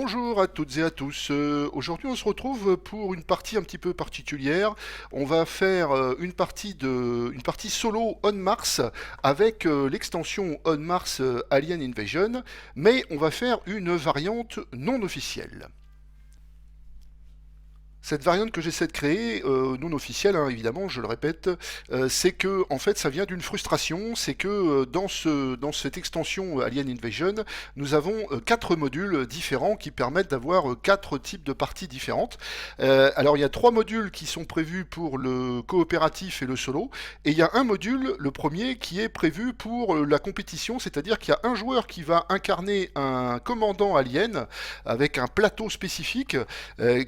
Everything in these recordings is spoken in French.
Bonjour à toutes et à tous. Aujourd'hui, on se retrouve pour une partie un petit peu particulière. On va faire une partie solo On Mars avec l'extension On Mars Alien Invasion, mais on va faire une variante non officielle. Cette variante que j'essaie de créer, non officielle hein, évidemment, je le répète, c'est que en fait ça vient d'une frustration, c'est que dans cette extension Alien Invasion, nous avons quatre modules différents qui permettent d'avoir quatre types de parties différentes. Alors il y a trois modules qui sont prévus pour le coopératif et le solo, et il y a un module, le premier, qui est prévu pour la compétition, c'est-à-dire qu'il y a un joueur qui va incarner un commandant alien avec un plateau spécifique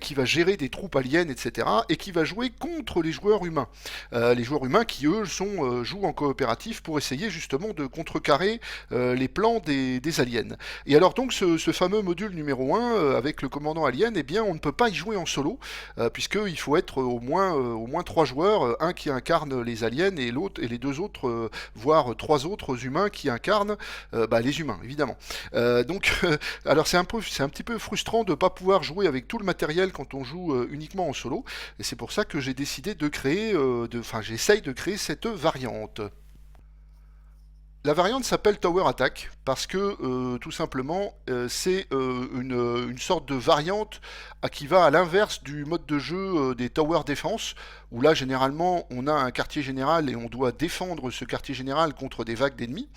qui va gérer des troupes aliens, etc., et qui va jouer contre les joueurs humains. Les joueurs humains qui, eux, jouent en coopératif pour essayer justement de contrecarrer les plans des aliens. Et alors donc ce fameux module numéro 1, avec le commandant alien, eh bien on ne peut pas y jouer en solo, puisqu'il faut être au moins trois joueurs, un qui incarne les aliens et l'autre et les deux autres, voire trois autres humains qui incarnent les humains, évidemment. Alors c'est un petit peu frustrant de ne pas pouvoir jouer avec tout le matériel quand on joue uniquement en solo, et c'est pour ça que j'ai décidé de créer, j'essaye de créer cette variante. La variante s'appelle Tower Attack parce que tout simplement c'est une sorte de variante qui va à l'inverse du mode de jeu des Tower Defense où là généralement on a un quartier général et on doit défendre ce quartier général contre des vagues d'ennemis.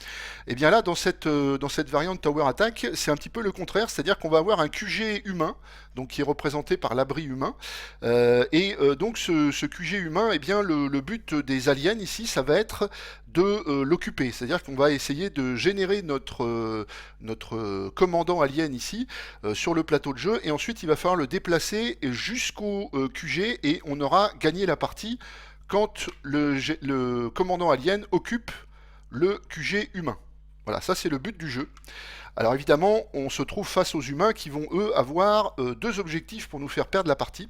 Et bien là dans cette variante Tower Attack c'est un petit peu le contraire, c'est-à-dire qu'on va avoir un QG humain donc qui est représenté par l'abri humain donc ce QG humain, eh bien le but des aliens ici ça va être de l'occuper, c'est-à-dire qu'on va essayer de générer notre commandant alien ici sur le plateau de jeu et ensuite il va falloir le déplacer jusqu'au QG et on aura gagné la partie quand le commandant alien occupe le QG humain. Voilà, ça c'est le but du jeu. Alors évidemment, on se trouve face aux humains qui vont eux avoir deux objectifs pour nous faire perdre la partie.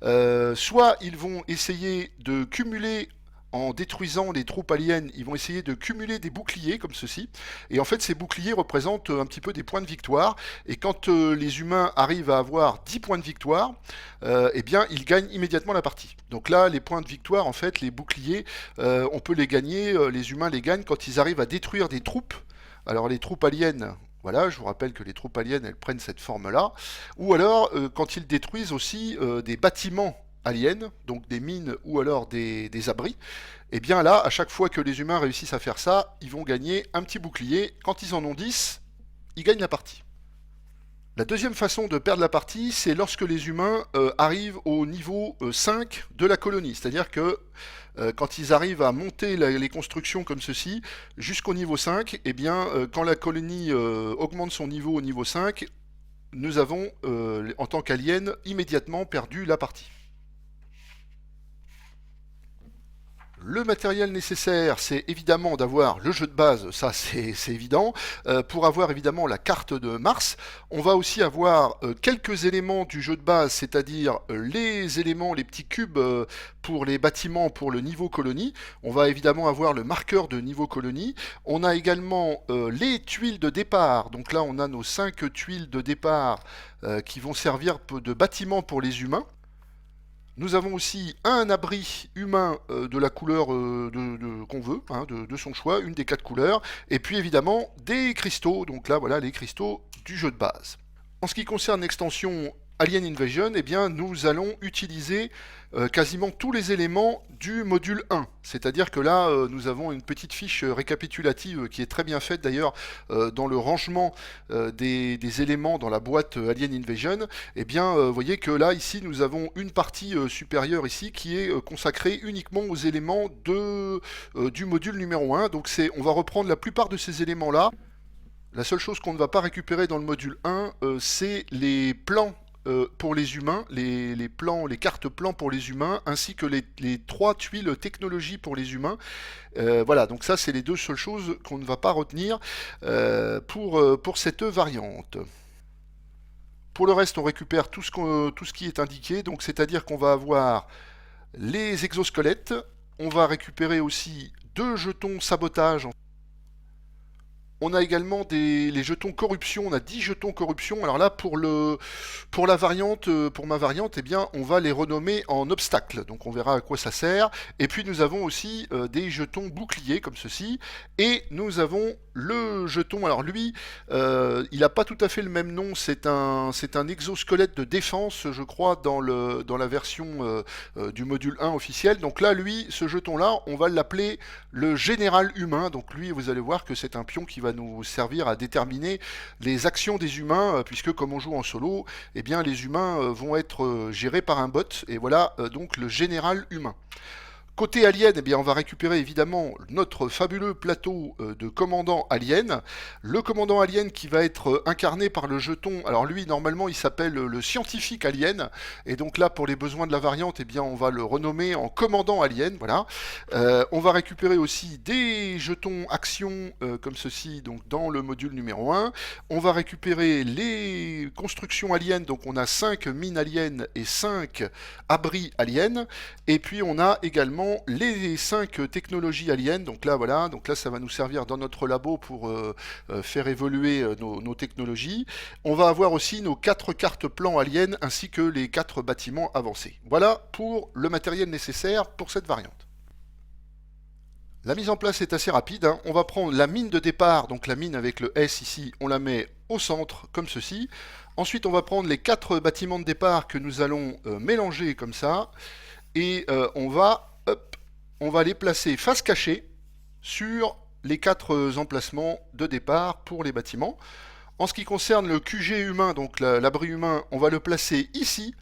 Soit ils vont essayer de cumuler en détruisant les troupes aliens, ils vont essayer de cumuler des boucliers comme ceci. Et en fait, ces boucliers représentent un petit peu des points de victoire. Et quand les humains arrivent à avoir 10 points de victoire, eh bien, ils gagnent immédiatement la partie. Donc là, les points de victoire, en fait, les boucliers, on peut les gagner, les humains les gagnent quand ils arrivent à détruire des troupes. Alors les troupes aliens, voilà, je vous rappelle que les troupes aliens, elles prennent cette forme-là. Ou alors, quand ils détruisent aussi des bâtiments aliens, donc des mines ou alors des abris, et bien là, à chaque fois que les humains réussissent à faire ça, ils vont gagner un petit bouclier. Quand ils en ont 10, ils gagnent la partie. La deuxième façon de perdre la partie, c'est lorsque les humains arrivent au niveau 5 de la colonie. C'est-à-dire que quand ils arrivent à monter les constructions comme ceci, jusqu'au niveau 5, eh bien, quand la colonie augmente son niveau au niveau 5, nous avons, en tant qu'aliens, immédiatement perdu la partie. Le matériel nécessaire, c'est évidemment d'avoir le jeu de base, ça c'est évident. Pour avoir évidemment la carte de Mars, on va aussi avoir quelques éléments du jeu de base, c'est-à-dire les éléments, les petits cubes pour les bâtiments, pour le niveau colonie. On va évidemment avoir le marqueur de niveau colonie. On a également les tuiles de départ. Donc là, on a nos 5 tuiles de départ qui vont servir de bâtiment pour les humains. Nous avons aussi un abri humain de la couleur qu'on veut, hein, de son choix, une des 4 couleurs, et puis évidemment des cristaux, donc là voilà les cristaux du jeu de base. En ce qui concerne l'extension Alien Invasion, eh bien, nous allons utiliser quasiment tous les éléments du module 1. C'est-à-dire que là, nous avons une petite fiche récapitulative qui est très bien faite d'ailleurs dans le rangement des éléments dans la boîte Alien Invasion. Eh bien, vous voyez que là, ici, nous avons une partie supérieure ici qui est consacrée uniquement aux éléments du module numéro 1. Donc, on va reprendre la plupart de ces éléments-là. La seule chose qu'on ne va pas récupérer dans le module 1, c'est les plans pour les humains, les plans, les cartes plans pour les humains, ainsi que les 3 tuiles technologie pour les humains. Voilà, donc ça c'est les deux seules choses qu'on ne va pas retenir pour cette variante. Pour le reste, on récupère tout ce qui est indiqué, donc c'est-à-dire qu'on va avoir les exosquelettes, on va récupérer aussi 2 jetons sabotage. On a également les jetons corruption, on a 10 jetons corruption. Alors là, pour la variante, pour ma variante, eh bien, on va les renommer en obstacles. Donc on verra à quoi ça sert. Et puis nous avons aussi des jetons boucliers comme ceci. Et nous avons le jeton, alors lui, il n'a pas tout à fait le même nom, c'est un exosquelette de défense, je crois, dans la version du module 1 officiel. Donc là, lui, ce jeton-là, on va l'appeler le général humain. Donc lui, vous allez voir que c'est un pion qui va nous servir à déterminer les actions des humains, puisque comme on joue en solo, eh bien les humains vont être gérés par un bot, et voilà donc le général humain. Côté alien, eh bien, on va récupérer évidemment notre fabuleux plateau de commandant alien. Le commandant alien qui va être incarné par le jeton. Alors lui, normalement, il s'appelle le scientifique alien. Et donc là, pour les besoins de la variante, eh bien, on va le renommer en commandant alien. Voilà. On va récupérer aussi des jetons action comme ceci, donc dans le module numéro 1. On va récupérer les constructions aliens. Donc on a 5 mines aliens et 5 abris aliens. Et puis on a également les 5 technologies aliens. Donc là, voilà, donc là, ça va nous servir dans notre labo pour faire évoluer nos technologies. On va avoir aussi nos 4 cartes plans aliens ainsi que les 4 bâtiments avancés. Voilà pour le matériel nécessaire pour cette variante. La mise en place est assez rapide, hein. On va prendre la mine de départ, donc la mine avec le S ici, on la met au centre comme ceci. Ensuite, on va prendre les 4 bâtiments de départ que nous allons mélanger comme ça. Et on va les placer face cachée sur les 4 emplacements de départ pour les bâtiments. En ce qui concerne le QG humain, donc l'abri humain, on va le placer ici,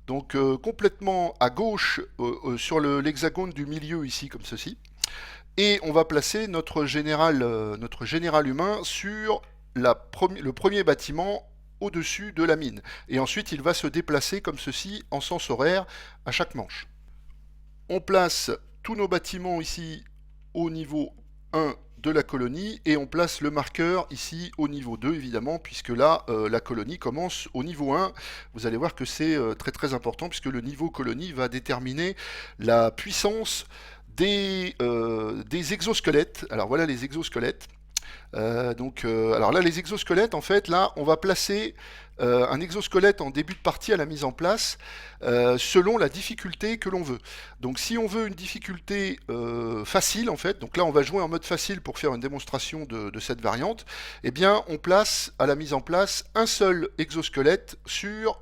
donc complètement à gauche sur l'hexagone du milieu ici, comme ceci. Et on va placer notre général humain sur le premier bâtiment au-dessus de la mine. Et ensuite, il va se déplacer comme ceci en sens horaire à chaque manche. On place tous nos bâtiments ici au niveau 1 de la colonie et on place le marqueur ici au niveau 2 évidemment, puisque là la colonie commence au niveau 1. Vous allez voir que c'est très très important, puisque le niveau colonie va déterminer la puissance des exosquelettes. Alors voilà les exosquelettes. Alors là, les exosquelettes, en fait, là, on va placer un exosquelette en début de partie à la mise en place selon la difficulté que l'on veut. Donc, si on veut une difficulté facile, en fait, donc là, on va jouer en mode facile pour faire une démonstration de cette variante, eh bien, on place à la mise en place un seul exosquelette sur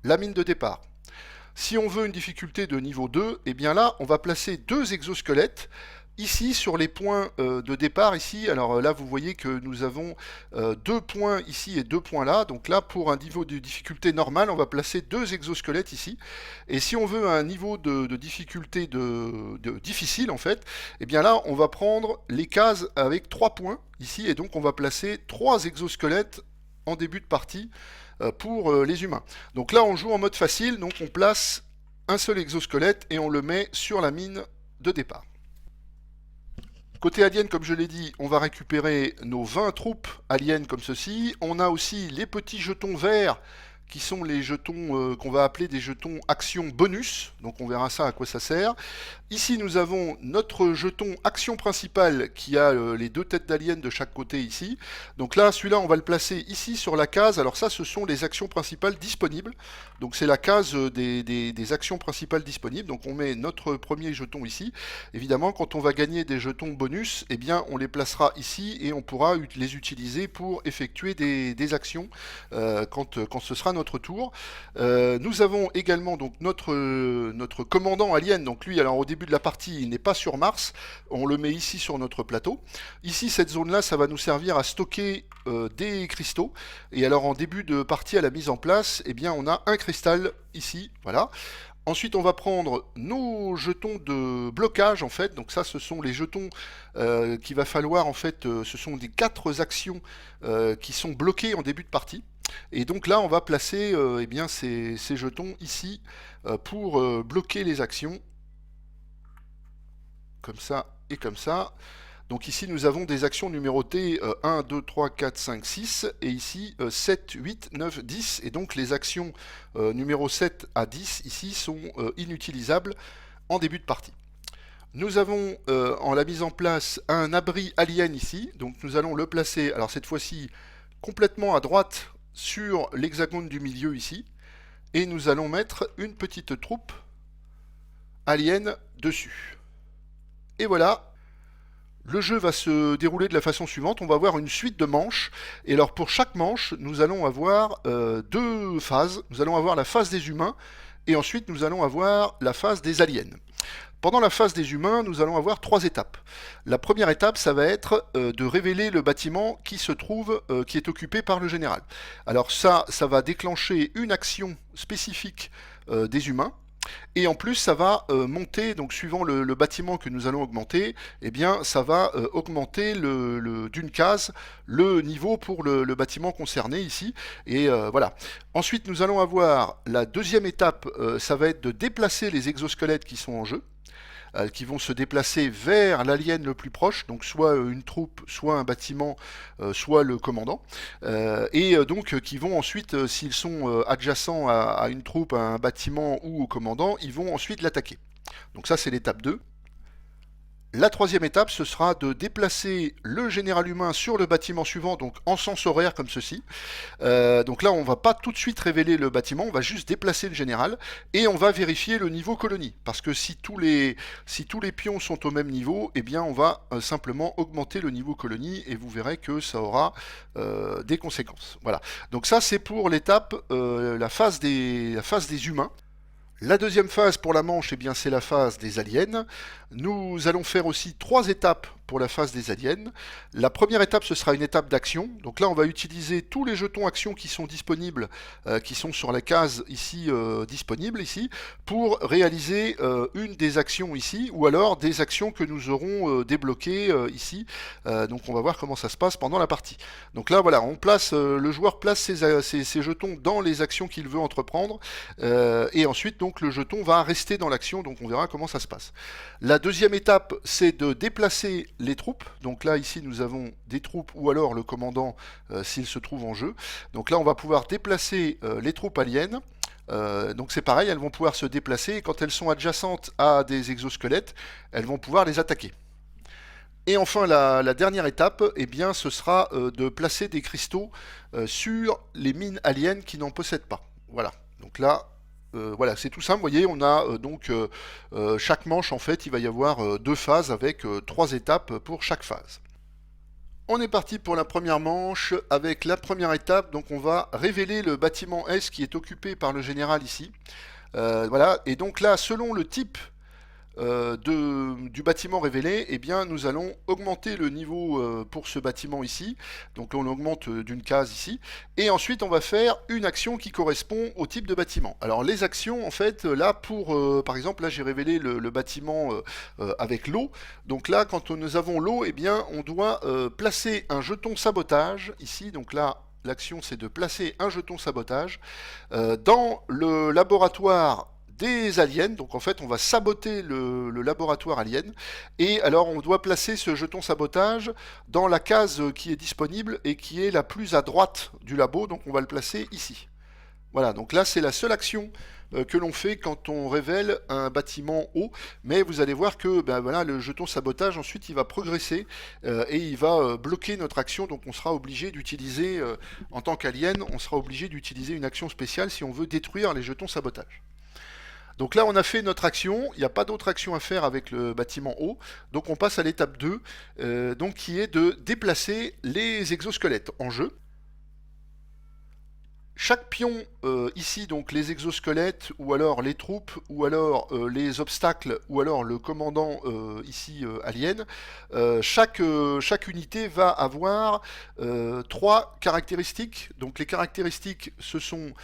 la mine de départ. Si on veut une difficulté de niveau 2, eh bien là, on va placer 2 exosquelettes ici sur les points de départ ici. Alors là vous voyez que nous avons 2 points ici et 2 points là. Donc là pour un niveau de difficulté normal on va placer 2 exosquelettes ici. Et si on veut un niveau de difficulté difficile en fait, et bien là on va prendre les cases avec 3 points ici. Et donc on va placer 3 exosquelettes en début de partie pour les humains. Donc là on joue en mode facile, donc on place un seul exosquelette et on le met sur la mine de départ. Côté alien, comme je l'ai dit, on va récupérer nos 20 troupes aliens comme ceci. On a aussi les petits jetons verts qui sont les jetons qu'on va appeler des jetons action bonus. Donc on verra ça à quoi ça sert. Ici nous avons notre jeton action principale qui a les 2 têtes d'aliens de chaque côté ici. Donc là celui-là on va le placer ici sur la case. Alors ça ce sont les actions principales disponibles. Donc c'est la case des actions principales disponibles. Donc on met notre premier jeton ici. Évidemment quand on va gagner des jetons bonus, eh bien on les placera ici et on pourra les utiliser pour effectuer des actions quand ce sera notre tour. Nous avons également donc notre commandant alien. Donc lui, alors au début de la partie, il n'est pas sur Mars. On le met ici sur notre plateau. Ici, cette zone-là, ça va nous servir à stocker des cristaux. Et alors en début de partie à la mise en place, eh bien on a un cristal ici, voilà. Ensuite, on va prendre nos jetons de blocage, en fait. Donc ça, ce sont les jetons qu'il va falloir, en fait, ce sont des 4 actions qui sont bloquées en début de partie. Et donc là, on va placer eh bien, ces jetons ici pour bloquer les actions. Comme ça et comme ça. Donc ici, nous avons des actions numérotées 1, 2, 3, 4, 5, 6. Et ici, 7, 8, 9, 10. Et donc les actions numéro 7 à 10 ici sont inutilisables en début de partie. Nous avons en la mise en place un abri alien ici, donc nous allons le placer, alors cette fois-ci complètement à droite sur l'hexagone du milieu ici, et nous allons mettre une petite troupe alien dessus. Et voilà, le jeu va se dérouler de la façon suivante, on va avoir une suite de manches, et alors pour chaque manche, nous allons avoir deux phases, nous allons avoir la phase des humains, et ensuite nous allons avoir la phase des aliens. Pendant la phase des humains, nous allons avoir trois étapes. La première étape, ça va être de révéler le bâtiment qui se trouve, qui est occupé par le général. Alors ça va déclencher une action spécifique des humains. Et en plus, ça va monter, donc suivant le bâtiment que nous allons augmenter, eh bien, ça va augmenter d'une case le niveau pour le bâtiment concerné ici. Et voilà. Ensuite, nous allons avoir la deuxième étape, ça va être de déplacer les exosquelettes qui sont en jeu, qui vont se déplacer vers l'alien le plus proche, donc soit une troupe, soit un bâtiment, soit le commandant, et donc qui vont ensuite, s'ils sont adjacents à une troupe, à un bâtiment ou au commandant, ils vont ensuite l'attaquer. Donc ça c'est l'étape 2. La troisième étape, ce sera de déplacer le général humain sur le bâtiment suivant, donc en sens horaire comme ceci. Donc là, on va pas tout de suite révéler le bâtiment, on va juste déplacer le général et on va vérifier le niveau colonie. Parce que si tous les pions sont au même niveau, eh bien on va simplement augmenter le niveau colonie et vous verrez que ça aura des conséquences. Voilà. Donc ça, c'est pour l'étape, la phase des humains. La deuxième phase pour la manche, eh bien, c'est la phase des aliens. Nous allons faire aussi trois étapes pour la phase des aliens. La première étape, ce sera une étape d'action. Donc là, on va utiliser tous les jetons actions qui sont disponibles, qui sont sur la case ici, disponible ici, pour réaliser une des actions ici, ou alors des actions que nous aurons débloquées ici. Donc on va voir comment ça se passe pendant la partie. Donc là, voilà, le joueur place ses jetons dans les actions qu'il veut entreprendre, et ensuite, donc le jeton va rester dans l'action, donc on verra comment ça se passe. La deuxième étape, c'est de déplacer les troupes. Donc là, ici, nous avons des troupes ou alors le commandant s'il se trouve en jeu. Donc là, on va pouvoir déplacer les troupes aliens. Donc c'est pareil, elles vont pouvoir se déplacer et quand elles sont adjacentes à des exosquelettes, elles vont pouvoir les attaquer. Et enfin, la dernière étape, eh bien, ce sera de placer des cristaux sur les mines aliens qui n'en possèdent pas. Voilà. Donc là, voilà, c'est tout simple. Vous voyez, on a donc chaque manche, en fait, il va y avoir deux phases avec trois étapes pour chaque phase. On est parti pour la première manche avec la première étape. Donc, on va révéler le bâtiment S qui est occupé par le général ici. Voilà. Et donc là, selon le type du bâtiment révélé, eh bien, nous allons augmenter le niveau pour ce bâtiment ici. Donc on augmente d'une case ici. Et ensuite, on va faire une action qui correspond au type de bâtiment. Alors les actions, en fait, là, par exemple, là j'ai révélé le bâtiment avec l'eau. Donc là, quand nous avons l'eau, eh bien, on doit placer un jeton sabotage ici. Donc là, l'action, c'est de placer un jeton sabotage dans le laboratoire des aliens. Donc en fait, on va saboter le laboratoire alien. Et alors, on doit placer ce jeton sabotage dans la case qui est disponible et qui est la plus à droite du labo. Donc on va le placer ici. Voilà, donc là, c'est la seule action que l'on fait quand on révèle un bâtiment haut, mais vous allez voir que ben, voilà, le jeton sabotage, ensuite, il va progresser et il va bloquer notre action, donc on sera obligé d'utiliser, en tant qu'alien, on sera obligé d'utiliser une action spéciale si on veut détruire les jetons sabotage. Donc là, on a fait notre action, il n'y a pas d'autre action à faire avec le bâtiment haut, donc on passe à l'étape 2, donc qui est de déplacer les exosquelettes en jeu. Chaque pion ici, donc les exosquelettes, ou alors les troupes, ou alors les obstacles, ou alors le commandant ici alien, chaque unité va avoir trois caractéristiques. Donc les caractéristiques, ce sont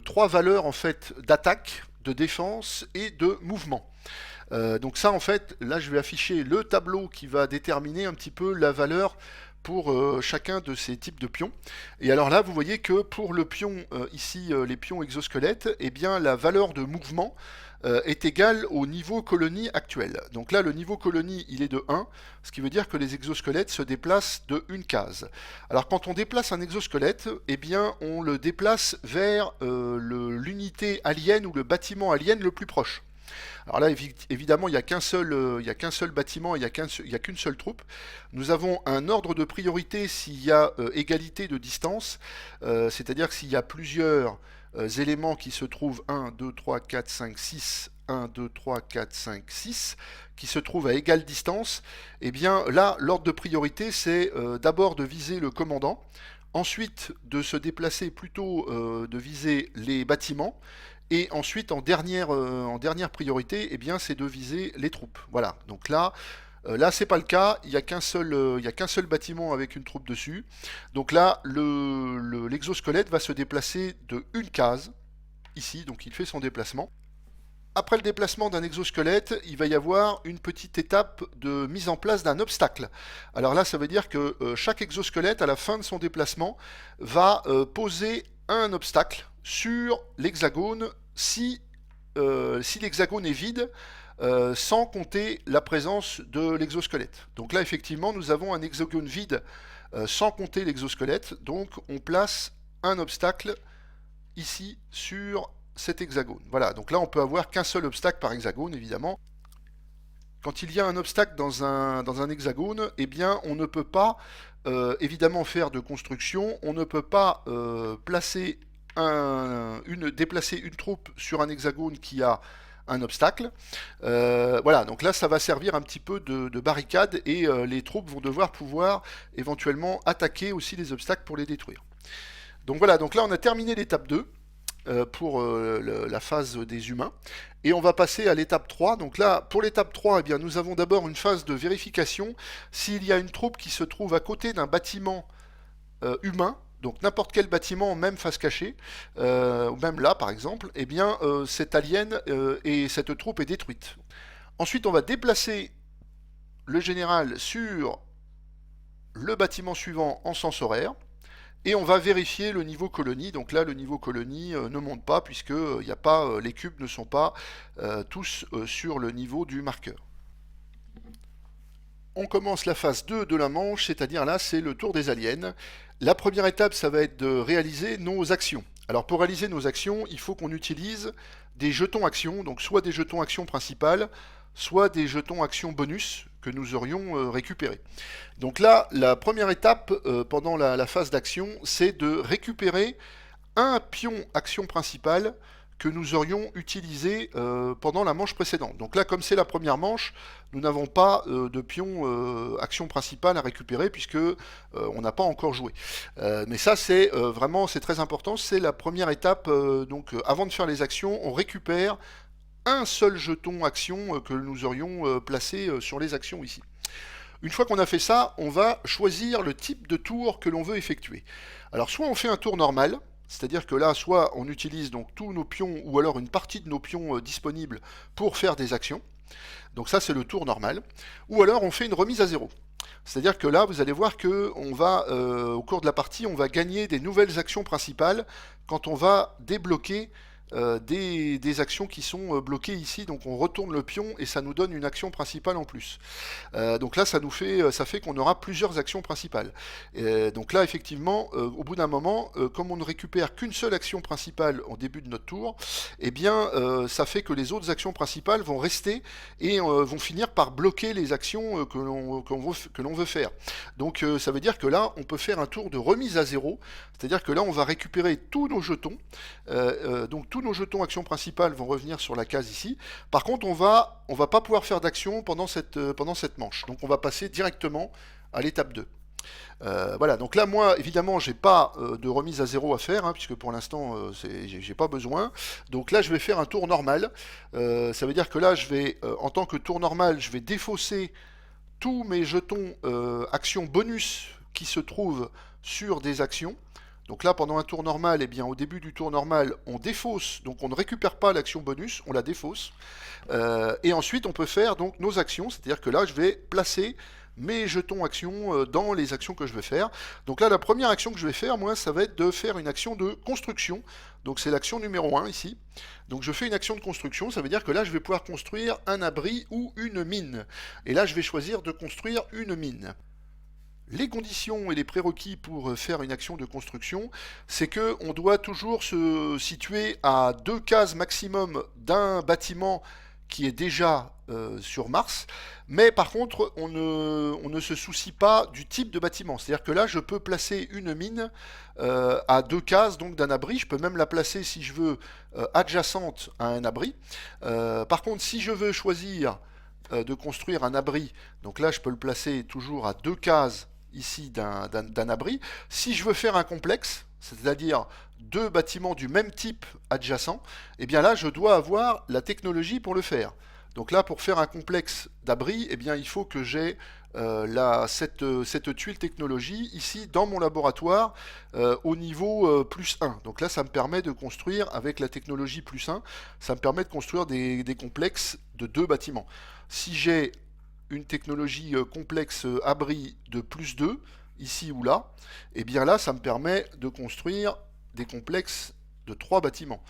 trois valeurs en fait d'attaque, de défense et de mouvement. Donc ça en fait, là je vais afficher le tableau qui va déterminer un petit peu la valeur pour chacun de ces types de pions. Et alors là, vous voyez que pour le pion, ici, les pions exosquelettes, eh bien, la valeur de mouvement est égale au niveau colonie actuel. Donc là, le niveau colonie, il est de 1, ce qui veut dire que les exosquelettes se déplacent de une case. Alors quand on déplace un exosquelette, eh bien, on le déplace vers l'unité alien ou le bâtiment alien le plus proche. Alors là, évidemment, il n'y a il y a qu'un seul bâtiment, il y a qu'une seule troupe. Nous avons un ordre de priorité s'il y a égalité de distance, c'est-à-dire que s'il y a plusieurs éléments qui se trouvent 1, 2, 3, 4, 5, 6, 1, 2, 3, 4, 5, 6, qui se trouvent à égale distance, eh bien là, l'ordre de priorité, c'est d'abord de viser le commandant, ensuite de se déplacer plutôt de viser les bâtiments, et ensuite en dernière priorité, eh bien, c'est de viser les troupes. Voilà, donc là c'est pas le cas, il n'y a il y a qu'un seul bâtiment avec une troupe dessus. Donc là, l'exosquelette va se déplacer de une case, ici, donc il fait son déplacement. Après le déplacement d'un exosquelette, il va y avoir une petite étape de mise en place d'un obstacle. Alors là, ça veut dire que chaque exosquelette, à la fin de son déplacement, va poser un obstacle sur l'hexagone si l'hexagone est vide, sans compter la présence de l'exosquelette. Donc là, effectivement, nous avons un hexagone vide sans compter l'exosquelette. Donc on place un obstacle ici sur cet hexagone. Voilà, donc là on peut avoir qu'un seul obstacle par hexagone, évidemment. Quand il y a un obstacle dans un hexagone, eh bien on ne peut pas évidemment faire de construction, on ne peut pas déplacer une troupe sur un hexagone qui a un obstacle. Voilà, donc là ça va servir un petit peu de barricade et les troupes vont devoir pouvoir éventuellement attaquer aussi les obstacles pour les détruire. Donc voilà, donc là on a terminé l'étape 2 pour la phase des humains. Et on va passer à l'étape 3. Donc là, pour l'étape 3, eh bien, nous avons d'abord une phase de vérification. S'il y a une troupe qui se trouve à côté d'un bâtiment humain, donc n'importe quel bâtiment, même face cachée, même là par exemple, eh bien cet alien et cette troupe est détruite. Ensuite, on va déplacer le général sur le bâtiment suivant en sens horaire. Et on va vérifier le niveau colonie. Donc là, le niveau colonie ne monte pas puisque les cubes ne sont pas tous sur le niveau du marqueur. On commence la phase 2 de la manche, c'est-à-dire là, c'est le tour des aliens. La première étape, ça va être de réaliser nos actions. Alors pour réaliser nos actions, il faut qu'on utilise des jetons actions, donc soit des jetons actions principales, soit des jetons actions bonus que nous aurions récupérés. Donc là, la première étape pendant la phase d'action, c'est de récupérer un pion action principale que nous aurions utilisé pendant la manche précédente. Donc là, comme c'est la première manche, nous n'avons pas de pion action principale à récupérer puisque on n'a pas encore joué. Mais ça, c'est vraiment, c'est très important. C'est la première étape. Donc, avant de faire les actions, on récupère un seul jeton action que nous aurions placé sur les actions ici. Une fois qu'on a fait ça, on va choisir le type de tour que l'on veut effectuer. Alors soit on fait un tour normal, c'est-à-dire que là, soit on utilise donc tous nos pions ou alors une partie de nos pions disponibles pour faire des actions. Donc ça, c'est le tour normal. Ou alors on fait une remise à zéro. C'est-à-dire que là, vous allez voir que on va, au cours de la partie, on va gagner des nouvelles actions principales quand on va débloquer des actions qui sont bloquées ici. Donc on retourne le pion et ça nous donne une action principale en plus. Donc là, ça fait qu'on aura plusieurs actions principales. Donc là, effectivement, au bout d'un moment, comme on ne récupère qu'une seule action principale au début de notre tour, eh bien, ça fait que les autres actions principales vont rester et vont finir par bloquer les actions que l'on veut faire. Donc ça veut dire que là, on peut faire un tour de remise à zéro, c'est-à-dire que là, on va récupérer tous nos jetons. Donc tous nos jetons actions principales vont revenir sur la case ici. Par contre, on va pas pouvoir faire d'action pendant cette manche. Donc on va passer directement à l'étape 2. Voilà, donc là moi évidemment j'ai pas de remise à zéro à faire, hein, puisque pour l'instant j'ai pas besoin. Donc là je vais faire un tour normal. Ça veut dire que là je vais, en tant que tour normal, je vais défausser tous mes jetons actions bonus qui se trouvent sur des actions. Donc là, pendant un tour normal, eh bien, au début du tour normal, on défausse, donc on ne récupère pas l'action bonus, on la défausse. Et ensuite, on peut faire donc nos actions, c'est-à-dire que là, je vais placer mes jetons actions dans les actions que je vais faire. Donc là, la première action que je vais faire, moi, ça va être de faire une action de construction. Donc c'est l'action numéro 1 ici. Donc je fais une action de construction, ça veut dire que là, je vais pouvoir construire un abri ou une mine. Et là, je vais choisir de construire une mine. Les conditions et les prérequis pour faire une action de construction, c'est qu'on doit toujours se situer à 2 cases maximum d'un bâtiment qui est déjà sur Mars, mais par contre on ne se soucie pas du type de bâtiment. C'est-à-dire que là je peux placer une mine à 2 cases donc d'un abri, je peux même la placer si je veux adjacente à un abri. Par contre si je veux choisir de construire un abri, donc là je peux le placer toujours à 2 cases ici d'un abri. Si je veux faire un complexe, c'est-à-dire 2 bâtiments du même type adjacents, et bien là je dois avoir la technologie pour le faire. Donc là pour faire un complexe d'abri, eh bien il faut que j'ai cette tuile technologie ici dans mon laboratoire au niveau plus 1. Donc là ça me permet de construire avec la technologie plus 1, ça me permet de construire des complexes de 2 bâtiments. Si j'ai une technologie complexe abri de plus 2, ici ou là, et bien là, ça me permet de construire des complexes de 3 bâtiments.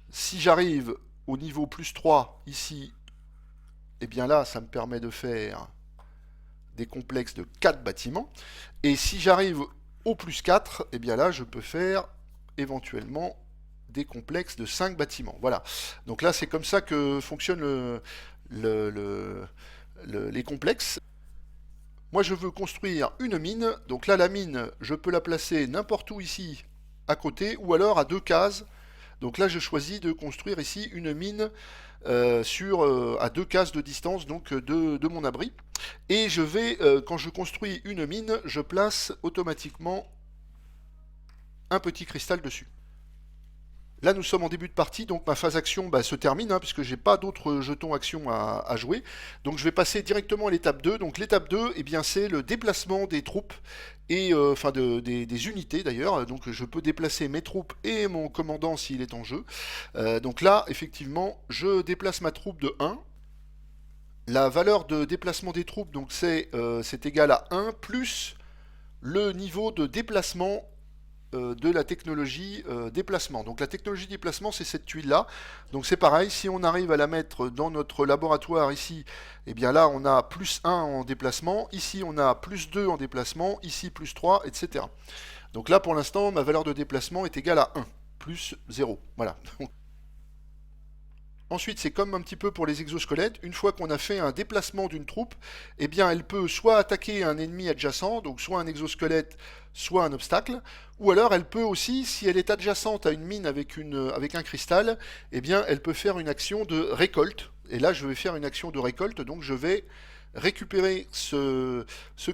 Si j'arrive au niveau plus 3, ici, et bien là, ça me permet de faire des complexes de 4 bâtiments. Et si j'arrive au plus 4, et bien là, je peux faire éventuellement des complexes de 5 bâtiments. Voilà. Donc là, c'est comme ça que fonctionne les complexes. Moi je veux construire une mine, donc là la mine je peux la placer n'importe où ici à côté ou alors à 2 cases. Donc là je choisis de construire ici une mine à 2 cases de distance donc de mon abri. Et je vais, quand je construis une mine, je place automatiquement un petit cristal dessus. Là, nous sommes en début de partie, donc ma phase action se termine, puisque j'ai pas d'autres jetons action à jouer. Donc je vais passer directement à l'étape 2. Donc l'étape 2, eh bien, c'est le déplacement des troupes, et enfin des unités d'ailleurs. Donc je peux déplacer mes troupes et mon commandant s'il est en jeu. Donc là, effectivement, je déplace ma troupe de 1. La valeur de déplacement des troupes, donc c'est égal à 1 plus le niveau de déplacement de la technologie déplacement. Donc la technologie déplacement, c'est cette tuile-là. Donc c'est pareil, si on arrive à la mettre dans notre laboratoire ici, et bien là on a plus 1 en déplacement, ici on a plus 2 en déplacement, ici plus 3, etc. Donc là pour l'instant, ma valeur de déplacement est égale à 1, plus 0. Voilà. Ensuite, c'est comme un petit peu pour les exosquelettes, une fois qu'on a fait un déplacement d'une troupe, eh bien elle peut soit attaquer un ennemi adjacent, donc soit un exosquelette, soit un obstacle, ou alors elle peut aussi, si elle est adjacente à une mine avec un cristal, eh bien elle peut faire une action de récolte. Et là je vais faire une action de récolte, donc je vais récupérer ce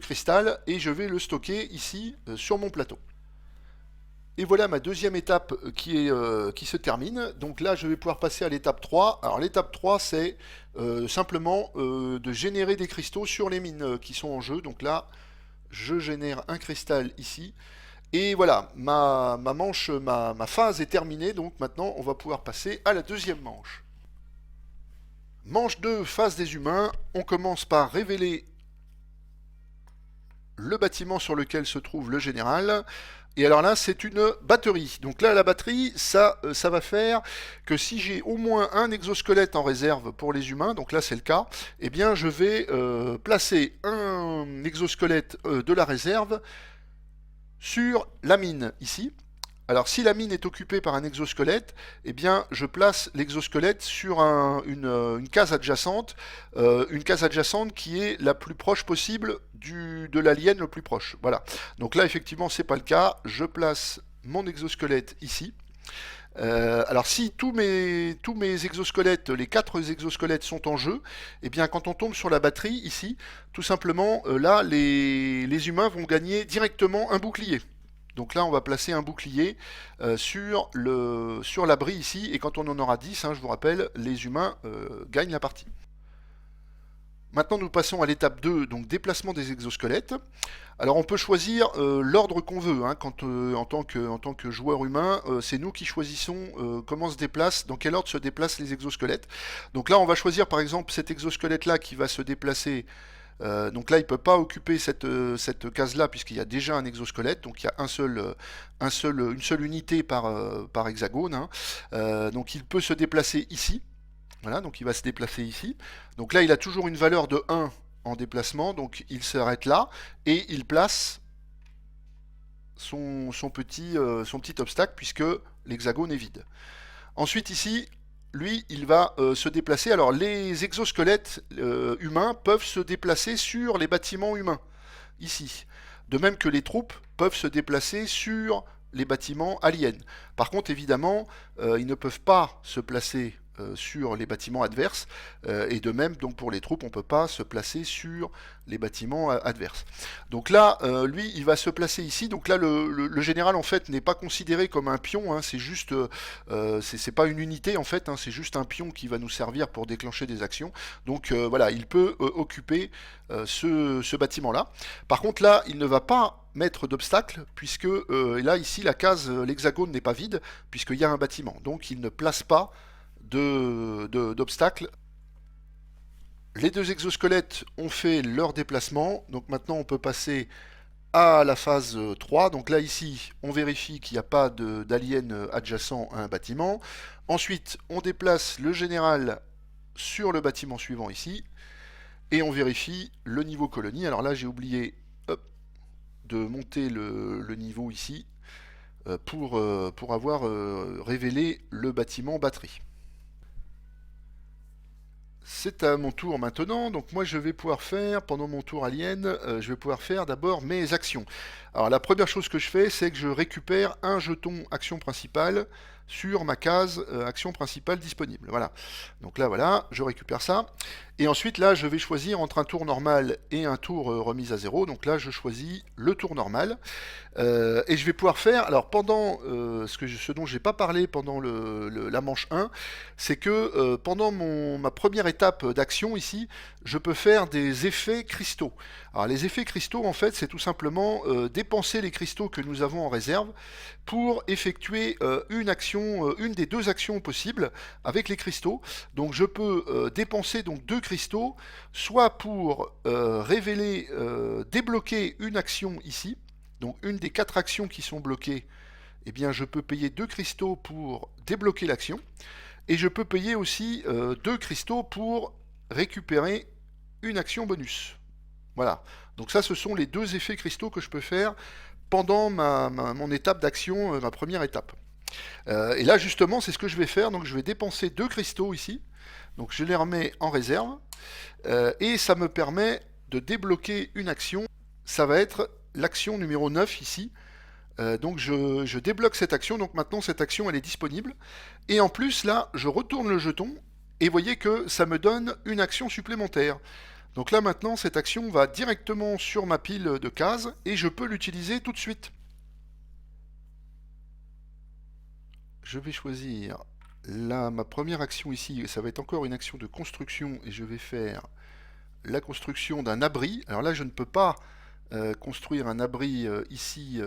cristal et je vais le stocker ici sur mon plateau. Et voilà ma deuxième étape qui se termine. Donc là, je vais pouvoir passer à l'étape 3. Alors l'étape 3, c'est simplement de générer des cristaux sur les mines qui sont en jeu. Donc là, je génère un cristal ici. Et voilà, ma phase est terminée. Donc maintenant, on va pouvoir passer à la deuxième manche. Manche 2, phase des humains. On commence par révéler le bâtiment sur lequel se trouve le général. Et alors là, c'est une batterie. Donc là, la batterie, ça va faire que si j'ai au moins un exosquelette en réserve pour les humains, donc là c'est le cas, eh bien je vais placer un exosquelette de la réserve sur la mine ici. Alors si la mine est occupée par un exosquelette, eh bien je place l'exosquelette sur une case adjacente qui est la plus proche possible de l'alien le plus proche. Voilà. Donc là effectivement c'est pas le cas. Je place mon exosquelette ici. Alors si tous mes exosquelettes, les 4 exosquelettes sont en jeu, eh bien quand on tombe sur la batterie ici, tout simplement là les humains vont gagner directement un bouclier. Donc là, on va placer un bouclier sur l'abri ici, et quand on en aura 10, je vous rappelle, les humains gagnent la partie. Maintenant, nous passons à l'étape 2, donc déplacement des exosquelettes. Alors, on peut choisir l'ordre qu'on veut, en tant que joueur humain, c'est nous qui choisissons comment se déplacent, dans quel ordre se déplacent les exosquelettes. Donc là, on va choisir par exemple cet exosquelette-là qui va se déplacer. Donc là, il ne peut pas occuper cette case-là puisqu'il y a déjà un exosquelette, donc il y a une seule unité par hexagone. Donc il peut se déplacer ici. Voilà, donc il va se déplacer ici. Donc là, il a toujours une valeur de 1 en déplacement, donc il s'arrête là et il place son petit obstacle puisque l'hexagone est vide. Ensuite ici, lui, il va se déplacer. Alors, les exosquelettes humains peuvent se déplacer sur les bâtiments humains, ici. De même que les troupes peuvent se déplacer sur les bâtiments aliens. Par contre, évidemment, ils ne peuvent pas se placer sur les bâtiments adverses, et de même, donc pour les troupes, on ne peut pas se placer sur les bâtiments adverses. Donc là, lui, il va se placer ici. Donc là, le général, en fait, n'est pas considéré comme un pion, hein, c'est juste, c'est pas une unité, en fait, hein, c'est juste un pion qui va nous servir pour déclencher des actions. Donc voilà, il peut occuper ce bâtiment-là. Par contre, là, il ne va pas mettre d'obstacle, puisque là, ici, la case, l'hexagone n'est pas vide, puisqu'il y a un bâtiment. Donc, il ne place pas d'obstacles. Les deux exosquelettes ont fait leur déplacement, donc maintenant on peut passer à la phase 3. Donc là ici, on vérifie qu'il n'y a pas d'alien adjacent à un bâtiment. Ensuite, on déplace le général sur le bâtiment suivant ici, et on vérifie le niveau colonie. Alors là, j'ai oublié de monter le niveau ici pour avoir révélé le bâtiment batterie. C'est à mon tour maintenant, donc moi je vais pouvoir faire, pendant mon tour alien, je vais pouvoir faire d'abord mes actions. Alors la première chose que je fais, c'est que je récupère un jeton action principale sur ma case action principale disponible. Voilà. Donc là voilà, je récupère ça. Et ensuite là, je vais choisir entre un tour normal et un tour remise à zéro. Donc là, je choisis le tour normal. Et je vais pouvoir faire, alors pendant ce dont j'ai pas parlé pendant la manche 1, c'est que pendant ma première étape d'action ici, je peux faire des effets cristaux. Alors les effets cristaux en fait c'est tout simplement dépenser les cristaux que nous avons en réserve pour effectuer une action, une des deux actions possibles avec les cristaux. Donc je peux dépenser donc deux cristaux, soit pour révéler, débloquer une action ici. Donc une des quatre actions qui sont bloquées, eh bien je peux payer deux cristaux pour débloquer l'action. Et je peux payer aussi deux cristaux pour récupérer une action bonus. Voilà. Donc ça, ce sont les deux effets cristaux que je peux faire pendant mon étape d'action, ma première étape. Et là, justement, c'est ce que je vais faire. Donc je vais dépenser deux cristaux ici. Donc je les remets en réserve. Et ça me permet de débloquer une action. Ça va être l'action numéro 9 ici. Donc je débloque cette action, donc maintenant cette action elle est disponible. Et en plus là, je retourne le jeton, et vous voyez que ça me donne une action supplémentaire. Donc là maintenant, cette action va directement sur ma pile de cases, et je peux l'utiliser tout de suite. Je vais choisir là ma première action ici, ça va être encore une action de construction, et je vais faire la construction d'un abri. Alors là je ne peux pas construire un abri ici,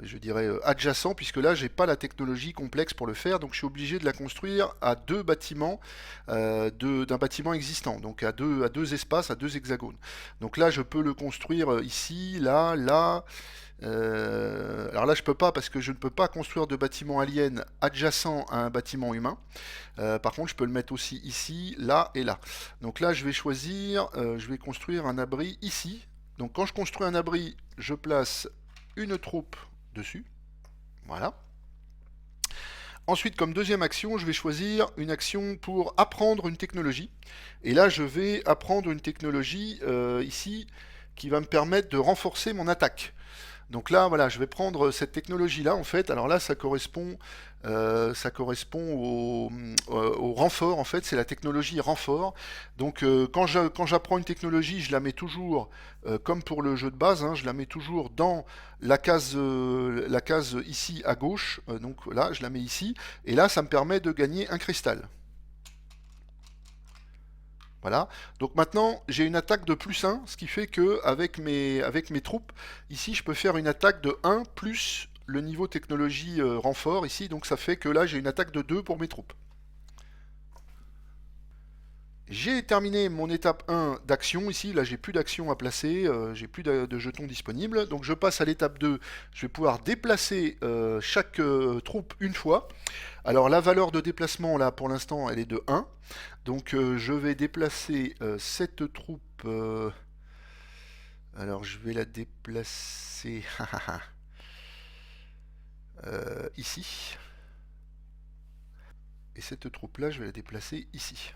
je dirais adjacent, puisque là j'ai pas la technologie complexe pour le faire, donc je suis obligé de la construire à deux bâtiments d'un bâtiment existant, donc à deux espaces, à deux hexagones. Donc là je peux le construire ici, là, là. Alors là je peux pas parce que je ne peux pas construire de bâtiment alien adjacent à un bâtiment humain. Par contre je peux le mettre aussi ici, là et là. Donc là je vais choisir, je vais construire un abri ici. Donc quand je construis un abri, je place une troupe dessus. Voilà. Ensuite, comme deuxième action, je vais choisir une action pour apprendre une technologie. Et là, je vais apprendre une technologie ici qui va me permettre de renforcer mon attaque. Donc là, voilà, je vais prendre cette technologie-là, en fait. Alors là, ça correspond au renfort, en fait. C'est la technologie renfort. Donc quand j'apprends une technologie, je la mets toujours, comme pour le jeu de base, hein, je la mets toujours dans la case ici à gauche. Donc là, je la mets ici. Et là, ça me permet de gagner un cristal. Voilà. Donc maintenant, j'ai une attaque de plus 1, ce qui fait que avec mes troupes, ici, je peux faire une attaque de 1 plus le niveau technologie renfort ici. Donc ça fait que là, j'ai une attaque de 2 pour mes troupes. J'ai terminé mon étape 1 d'action ici, là j'ai plus d'action à placer, j'ai plus de jetons disponibles, donc je passe à l'étape 2, je vais pouvoir déplacer chaque troupe une fois. Alors la valeur de déplacement là pour l'instant elle est de 1, donc je vais déplacer cette troupe, alors je vais la déplacer ici. Et cette troupe-là, je vais la déplacer ici.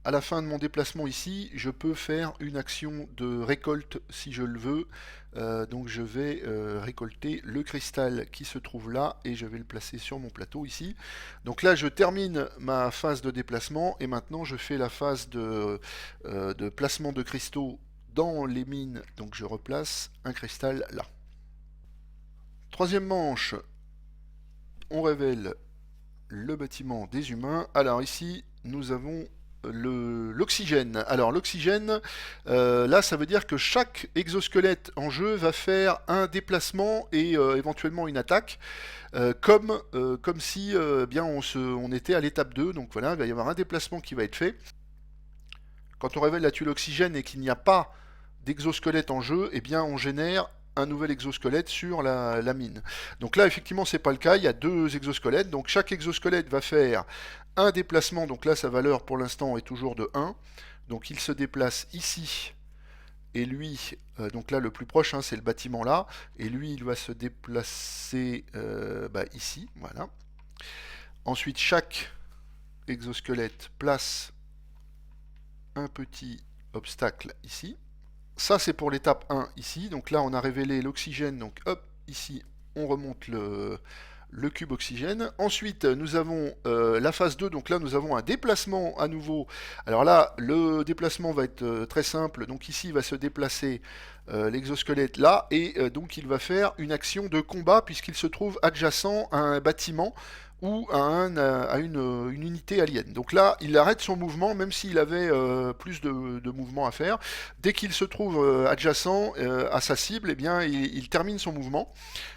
À la fin de mon déplacement ici, je peux faire une action de récolte si je le veux. Donc je vais récolter le cristal qui se trouve là et je vais le placer sur mon plateau ici. Donc là je termine ma phase de déplacement et maintenant je fais la phase de placement de cristaux dans les mines. Donc je replace un cristal là. Troisième manche, on révèle le bâtiment des humains. Alors ici nous avons l'oxygène. Alors l'oxygène, là ça veut dire que chaque exosquelette en jeu va faire un déplacement et éventuellement une attaque, comme si bien on était à l'étape 2. Donc voilà, il va y avoir un déplacement qui va être fait. Quand on révèle la tuile oxygène et qu'il n'y a pas d'exosquelette en jeu, eh bien on génère un nouvel exosquelette sur la mine. Donc là, effectivement, c'est pas le cas. Il y a deux exosquelettes. Donc chaque exosquelette va faire un déplacement. Donc là, sa valeur pour l'instant est toujours de 1. Donc il se déplace ici. Et lui, donc là, le plus proche, hein, c'est le bâtiment là. Et lui, il va se déplacer ici. Voilà. Ensuite, chaque exosquelette place un petit obstacle ici. Ça, c'est pour l'étape 1 ici. Donc là, on a révélé l'oxygène. Donc hop, ici, on remonte le cube oxygène. Ensuite, nous avons la phase 2. Donc là, nous avons un déplacement à nouveau. Alors là, le déplacement va être très simple. Donc ici, il va se déplacer l'exosquelette là. Et donc, il va faire une action de combat puisqu'il se trouve adjacent à un bâtiment ou à une unité alien. Donc là, il arrête son mouvement, même s'il avait plus de mouvements à faire. Dès qu'il se trouve adjacent à sa cible, eh bien, il termine son mouvement.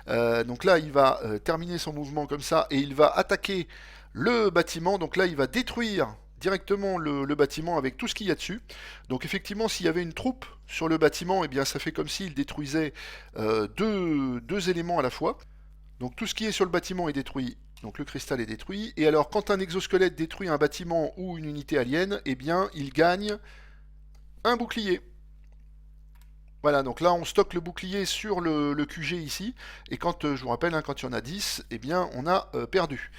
Donc là, il va terminer son mouvement comme ça, et il va attaquer le bâtiment. Donc là, il va détruire directement le bâtiment avec tout ce qu'il y a dessus. Donc effectivement, s'il y avait une troupe sur le bâtiment, eh bien, ça fait comme s'il détruisait deux éléments à la fois. Donc tout ce qui est sur le bâtiment est détruit, donc le cristal est détruit. Et alors quand un exosquelette détruit un bâtiment ou une unité alien, eh bien il gagne un bouclier. Voilà, donc là on stocke le bouclier sur le QG ici. Et quand, je vous rappelle, hein, quand il y en a 10, eh bien on a perdu.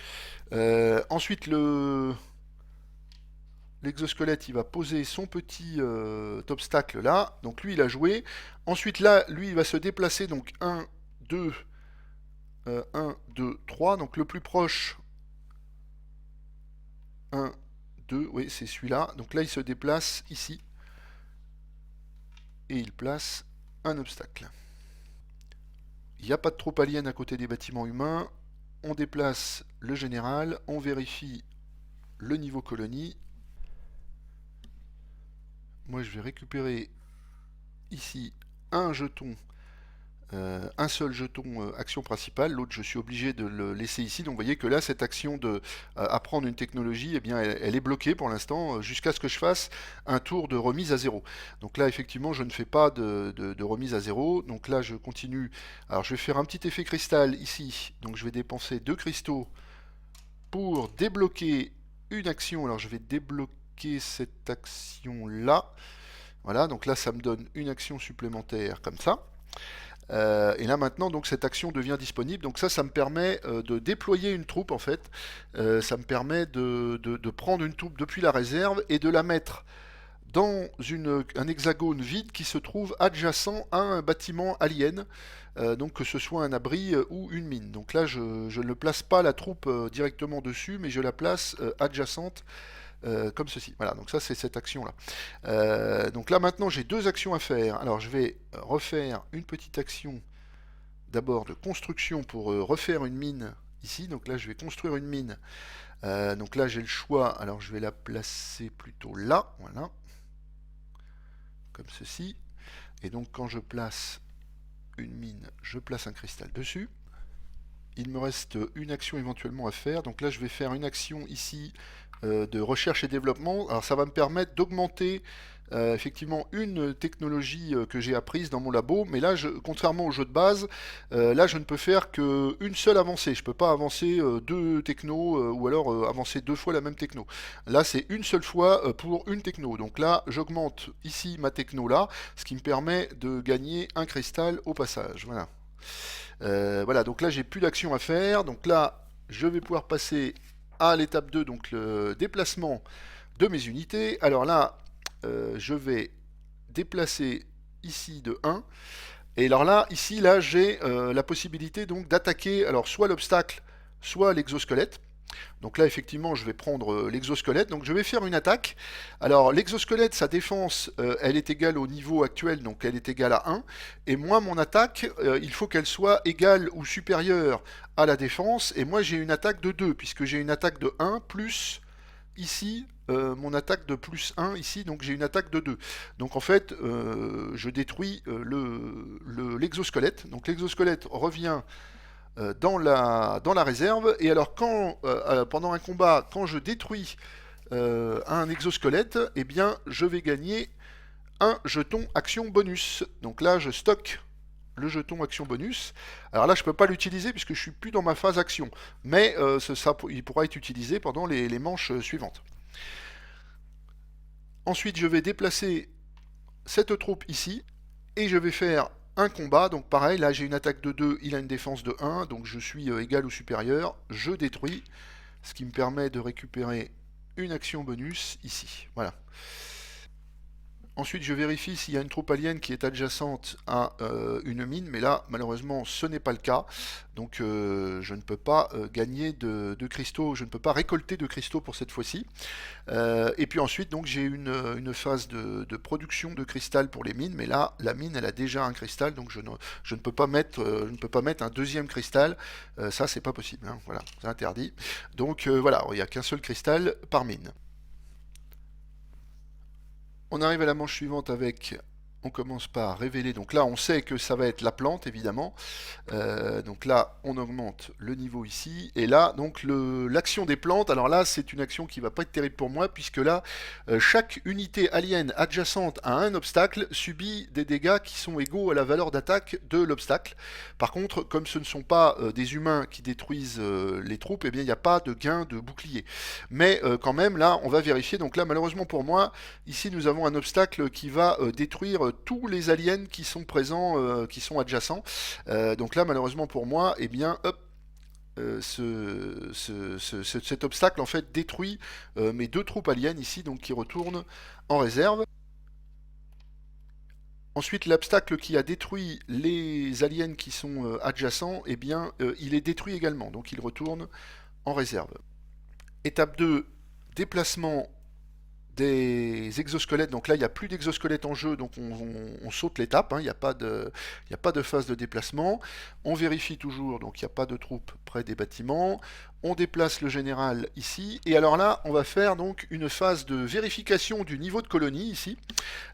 Ensuite l'exosquelette il va poser son petit obstacle là. Donc lui il a joué. Ensuite là, lui il va se déplacer, donc 1, 2... 1, 2, 3, donc le plus proche, 1, 2, oui c'est celui-là, donc là il se déplace ici, et il place un obstacle. Il n'y a pas de troupe alien à côté des bâtiments humains, on déplace le général, on vérifie le niveau colonie. Moi je vais récupérer ici un jeton, un seul jeton action principale, l'autre je suis obligé de le laisser ici. Donc vous voyez que là cette action de apprendre une technologie, eh bien elle est bloquée pour l'instant jusqu'à ce que je fasse un tour de remise à 0. Donc là effectivement je ne fais pas de remise à 0. Donc là je continue. Alors je vais faire un petit effet cristal ici. Donc je vais dépenser 2 cristaux pour débloquer une action. Alors je vais débloquer cette action là. Voilà, donc là ça me donne une action supplémentaire comme ça. Et là maintenant, donc cette action devient disponible. Donc ça me permet de déployer une troupe en fait. Ça me permet de prendre une troupe depuis la réserve et de la mettre dans un hexagone vide qui se trouve adjacent à un bâtiment alien. Donc que ce soit un abri ou une mine. Donc là, je ne place pas la troupe directement dessus, mais je la place adjacente. Comme ceci. Voilà, donc ça c'est cette action-là. Donc là maintenant j'ai 2 actions à faire. Alors je vais refaire une petite action d'abord de construction pour refaire une mine ici. Donc là je vais construire une mine. Donc là j'ai le choix. Alors je vais la placer plutôt là. Voilà. Comme ceci. Et donc quand je place une mine, je place un cristal dessus. Il me reste une action éventuellement à faire. Donc là je vais faire une action ici de recherche et développement. Alors ça va me permettre d'augmenter effectivement une technologie que j'ai apprise dans mon labo, mais là, contrairement au jeu de base, là je ne peux faire qu'une seule avancée. Je ne peux pas avancer 2 technos ou alors avancer 2 fois la même techno. Là c'est une seule fois pour une techno. Donc là j'augmente ici ma techno là, ce qui me permet de gagner un cristal au passage. Voilà. Voilà, donc là j'ai plus d'action à faire. Donc là je vais pouvoir passer à l'étape 2, donc le déplacement de mes unités. Alors là, je vais déplacer ici de 1. Et alors là, ici, là, j'ai la possibilité donc d'attaquer alors soit l'obstacle, soit l'exosquelette. Donc là, effectivement, je vais prendre l'exosquelette. Donc je vais faire une attaque. Alors l'exosquelette, sa défense, elle est égale au niveau actuel, donc elle est égale à 1. Et moi, mon attaque, il faut qu'elle soit égale ou supérieure à la défense. Et moi, j'ai une attaque de 2, puisque j'ai une attaque de 1 plus ici mon attaque de plus 1 ici, donc j'ai une attaque de 2. Donc en fait, je détruis l'exosquelette. Donc l'exosquelette revient dans la réserve. Et alors quand pendant un combat, quand je détruis un exosquelette, eh bien je vais gagner un jeton action bonus. Donc là je stocke le jeton action bonus. Alors là je peux pas l'utiliser puisque je suis plus dans ma phase action. Mais il pourra être utilisé pendant les manches suivantes. Ensuite je vais déplacer cette troupe ici. Et je vais faire un combat, donc pareil, là j'ai une attaque de 2, il a une défense de 1, donc je suis égal ou supérieur, je détruis, ce qui me permet de récupérer une action bonus ici, voilà. Ensuite je vérifie s'il y a une troupe alien qui est adjacente à une mine, mais là malheureusement ce n'est pas le cas, donc je ne peux pas gagner de cristaux, je ne peux pas récolter de cristaux pour cette fois-ci. Et puis ensuite donc j'ai une phase de production de cristal pour les mines, mais là la mine elle a déjà un cristal, donc je ne peux pas mettre un deuxième cristal, ça c'est pas possible, hein, voilà, c'est interdit. Donc voilà, il n'y a qu'un seul cristal par mine. On arrive à la manche suivante avec, on commence par révéler, donc là on sait que ça va être la plante évidemment, donc là on augmente le niveau ici, et là donc l'action des plantes, alors là c'est une action qui va pas être terrible pour moi, puisque là chaque unité alien adjacente à un obstacle subit des dégâts qui sont égaux à la valeur d'attaque de l'obstacle. Par contre, comme ce ne sont pas des humains qui détruisent les troupes, eh bien il n'y a pas de gain de bouclier. Mais quand même là on va vérifier, donc là malheureusement pour moi, ici nous avons un obstacle qui va détruire tous les aliens qui sont présents, qui sont adjacents. Donc là, malheureusement pour moi, eh bien, hop, cet obstacle en fait détruit mes deux troupes aliens ici, donc qui retournent en réserve. Ensuite, l'obstacle qui a détruit les aliens qui sont adjacents, eh bien, il est détruit également, donc il retourne en réserve. Étape 2, déplacement des exosquelettes. Donc là, il n'y a plus d'exosquelettes en jeu, donc on saute l'étape, hein, il n'y a pas de phase de déplacement. On vérifie toujours, donc il n'y a pas de troupes près des bâtiments. On déplace le général ici, et alors là, on va faire donc une phase de vérification du niveau de colonie ici.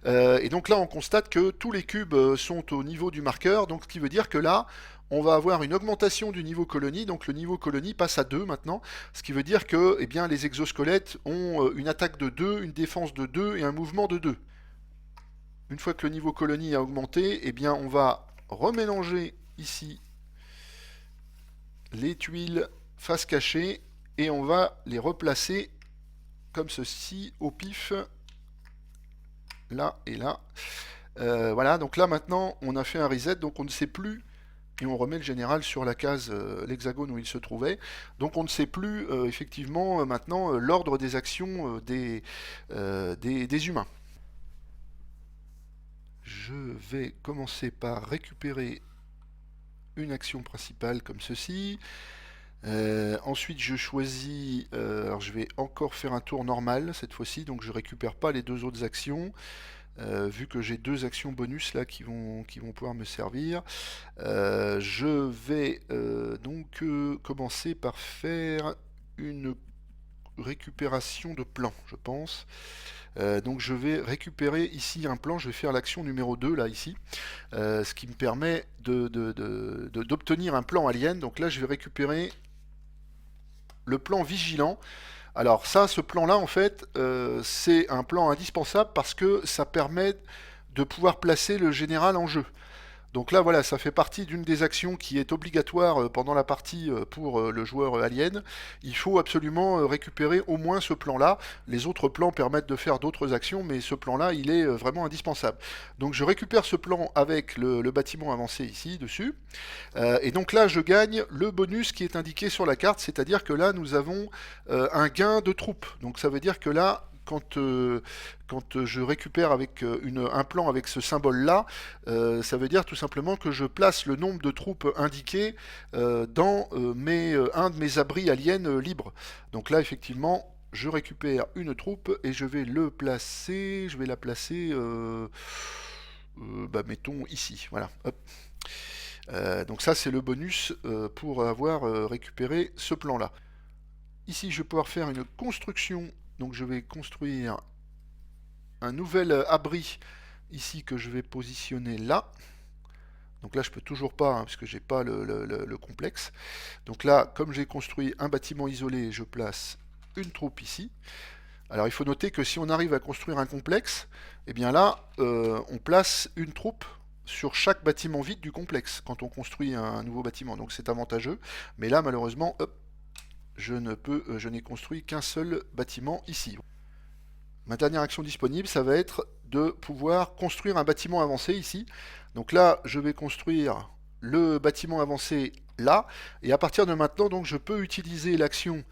Et donc là, on constate que tous les cubes sont au niveau du marqueur, donc ce qui veut dire que là, on va avoir une augmentation du niveau colonie, donc le niveau colonie passe à 2 maintenant, ce qui veut dire que eh bien, les exosquelettes ont une attaque de 2, une défense de 2 et un mouvement de 2. Une fois que le niveau colonie a augmenté, eh bien, on va remélanger ici les tuiles face cachée et on va les replacer comme ceci au pif, là et là. Voilà, donc là maintenant on a fait un reset, donc on ne sait plus, et on remet le général sur la case, l'hexagone où il se trouvait. Donc on ne sait plus effectivement maintenant l'ordre des actions des humains. Je vais commencer par récupérer une action principale comme ceci. Ensuite je choisis, alors je vais encore faire un tour normal cette fois-ci, donc je récupère pas les deux autres actions. Vu que j'ai deux actions bonus là qui vont pouvoir me servir, je vais donc commencer par faire une récupération de plan, je pense. Donc je vais récupérer ici un plan, je vais faire l'action numéro 2 là ici, ce qui me permet d'obtenir un plan alien. Donc là je vais récupérer le plan vigilant. Alors ça, ce plan-là, en fait, c'est un plan indispensable parce que ça permet de pouvoir placer le général en jeu. Donc là, voilà, ça fait partie d'une des actions qui est obligatoire pendant la partie pour le joueur alien. Il faut absolument récupérer au moins ce plan-là. Les autres plans permettent de faire d'autres actions, mais ce plan-là, il est vraiment indispensable. Donc je récupère ce plan avec le bâtiment avancé ici, dessus. Et donc là, je gagne le bonus qui est indiqué sur la carte, c'est-à-dire que là, nous avons un gain de troupes. Donc ça veut dire que là, quand je récupère avec un plan avec ce symbole-là, ça veut dire tout simplement que je place le nombre de troupes indiquées dans un de mes abris aliens libres. Donc là, effectivement, je récupère une troupe et je vais la placer, bah, mettons ici, voilà. Hop. Donc ça, c'est le bonus pour avoir récupéré ce plan-là. Ici, je vais pouvoir faire une construction. Donc je vais construire un nouvel abri ici que je vais positionner là. Donc là, je peux toujours pas, hein, parce que j'ai pas le complexe. Donc là, comme j'ai construit un bâtiment isolé, je place une troupe ici. Alors il faut noter que si on arrive à construire un complexe, eh bien là, on place une troupe sur chaque bâtiment vide du complexe quand on construit un nouveau bâtiment. Donc c'est avantageux. Mais là, malheureusement, hop, je n'ai construit qu'un seul bâtiment ici. Ma dernière action disponible, ça va être de pouvoir construire un bâtiment avancé ici. Donc là, je vais construire le bâtiment avancé là, et à partir de maintenant, donc, je peux utiliser l'action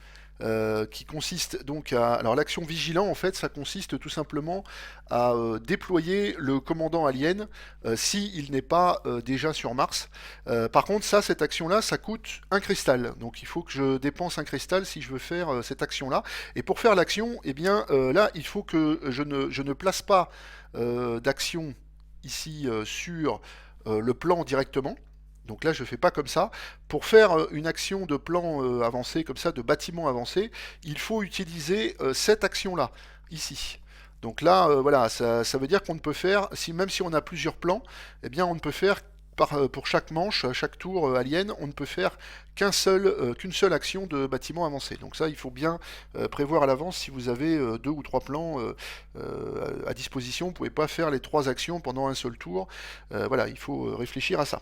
qui consiste donc à... Alors l'action vigilant, en fait, ça consiste tout simplement à déployer le commandant alien s'il n'est pas déjà sur Mars. Par contre, cette action-là, ça coûte un cristal. Donc il faut que je dépense un cristal si je veux faire cette action-là. Et pour faire l'action, eh bien là, il faut que je ne place pas d'action ici sur le plan directement. Donc là, je ne fais pas comme ça. Pour faire une action de plan avancé, comme ça, de bâtiment avancé, il faut utiliser cette action-là, ici. Donc là, voilà, ça veut dire qu'on ne peut faire, même si on a plusieurs plans, eh bien on ne peut faire, pour chaque manche, chaque tour alien, on ne peut faire qu'une seule action de bâtiment avancé. Donc ça, il faut bien prévoir à l'avance si vous avez deux ou trois plans à disposition. Vous ne pouvez pas faire les trois actions pendant un seul tour. Voilà, il faut réfléchir à ça.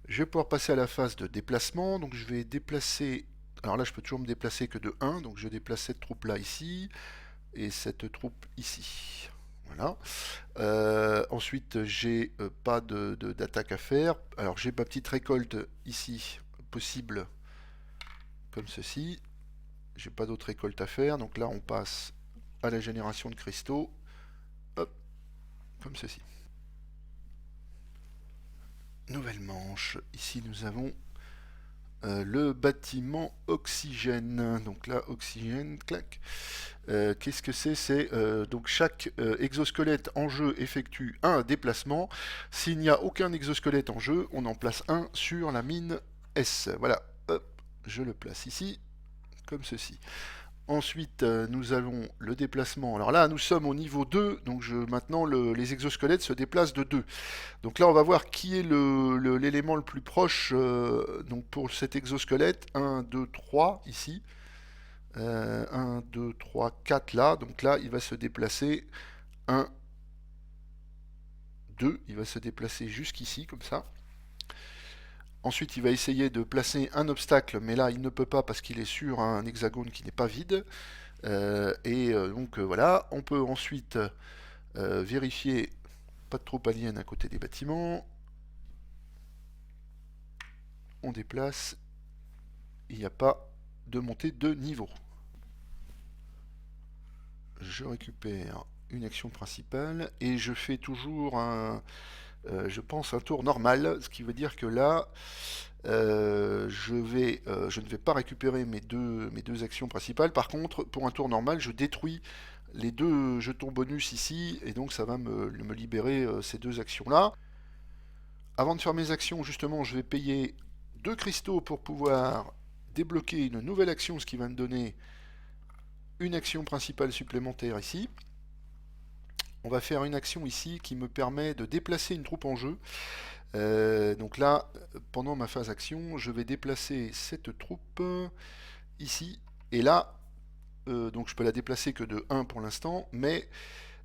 Je vais pouvoir passer à la phase de déplacement. Donc je vais déplacer... Alors là, je peux toujours me déplacer que de 1. Donc je déplace cette troupe-là ici. Et cette troupe ici. Voilà. Ensuite, j'ai pas d'attaque à faire. Alors j'ai ma petite récolte ici, possible, comme ceci. J'ai pas d'autre récolte à faire. Donc là, on passe à la génération de cristaux. Hop, comme ceci. Nouvelle manche. Ici, nous avons le bâtiment oxygène. Donc là, oxygène, clac. Qu'est-ce que c'est? C'est donc chaque exosquelette en jeu effectue un déplacement. S'il n'y a aucun exosquelette en jeu, on en place un sur la mine S. Voilà, hop, je le place ici, comme ceci. Ensuite, nous avons le déplacement. Alors là, nous sommes au niveau 2, donc maintenant les exosquelettes se déplacent de 2. Donc là, on va voir qui est l'élément le plus proche donc pour cet exosquelette. 1, 2, 3 ici. 1, 2, 3, 4 là. Donc là, il va se déplacer 1, 2. Il va se déplacer jusqu'ici, comme ça. Ensuite, il va essayer de placer un obstacle, mais là, il ne peut pas parce qu'il est sur un hexagone qui n'est pas vide. Donc voilà, on peut ensuite vérifier pas de troupes aliens à côté des bâtiments. On déplace. Il n'y a pas de montée de niveau. Je récupère une action principale et je fais toujours je pense un tour normal, ce qui veut dire que là, je ne vais pas récupérer mes deux actions principales. Par contre, pour un tour normal, je détruis les deux jetons bonus ici, et donc ça va me libérer ces deux actions-là. Avant de faire mes actions, justement, je vais payer 2 cristaux pour pouvoir débloquer une nouvelle action, ce qui va me donner une action principale supplémentaire ici. On va faire une action ici qui me permet de déplacer une troupe en jeu. Donc là, pendant ma phase action, je vais déplacer cette troupe ici. Et là, donc je peux la déplacer que de 1 pour l'instant, mais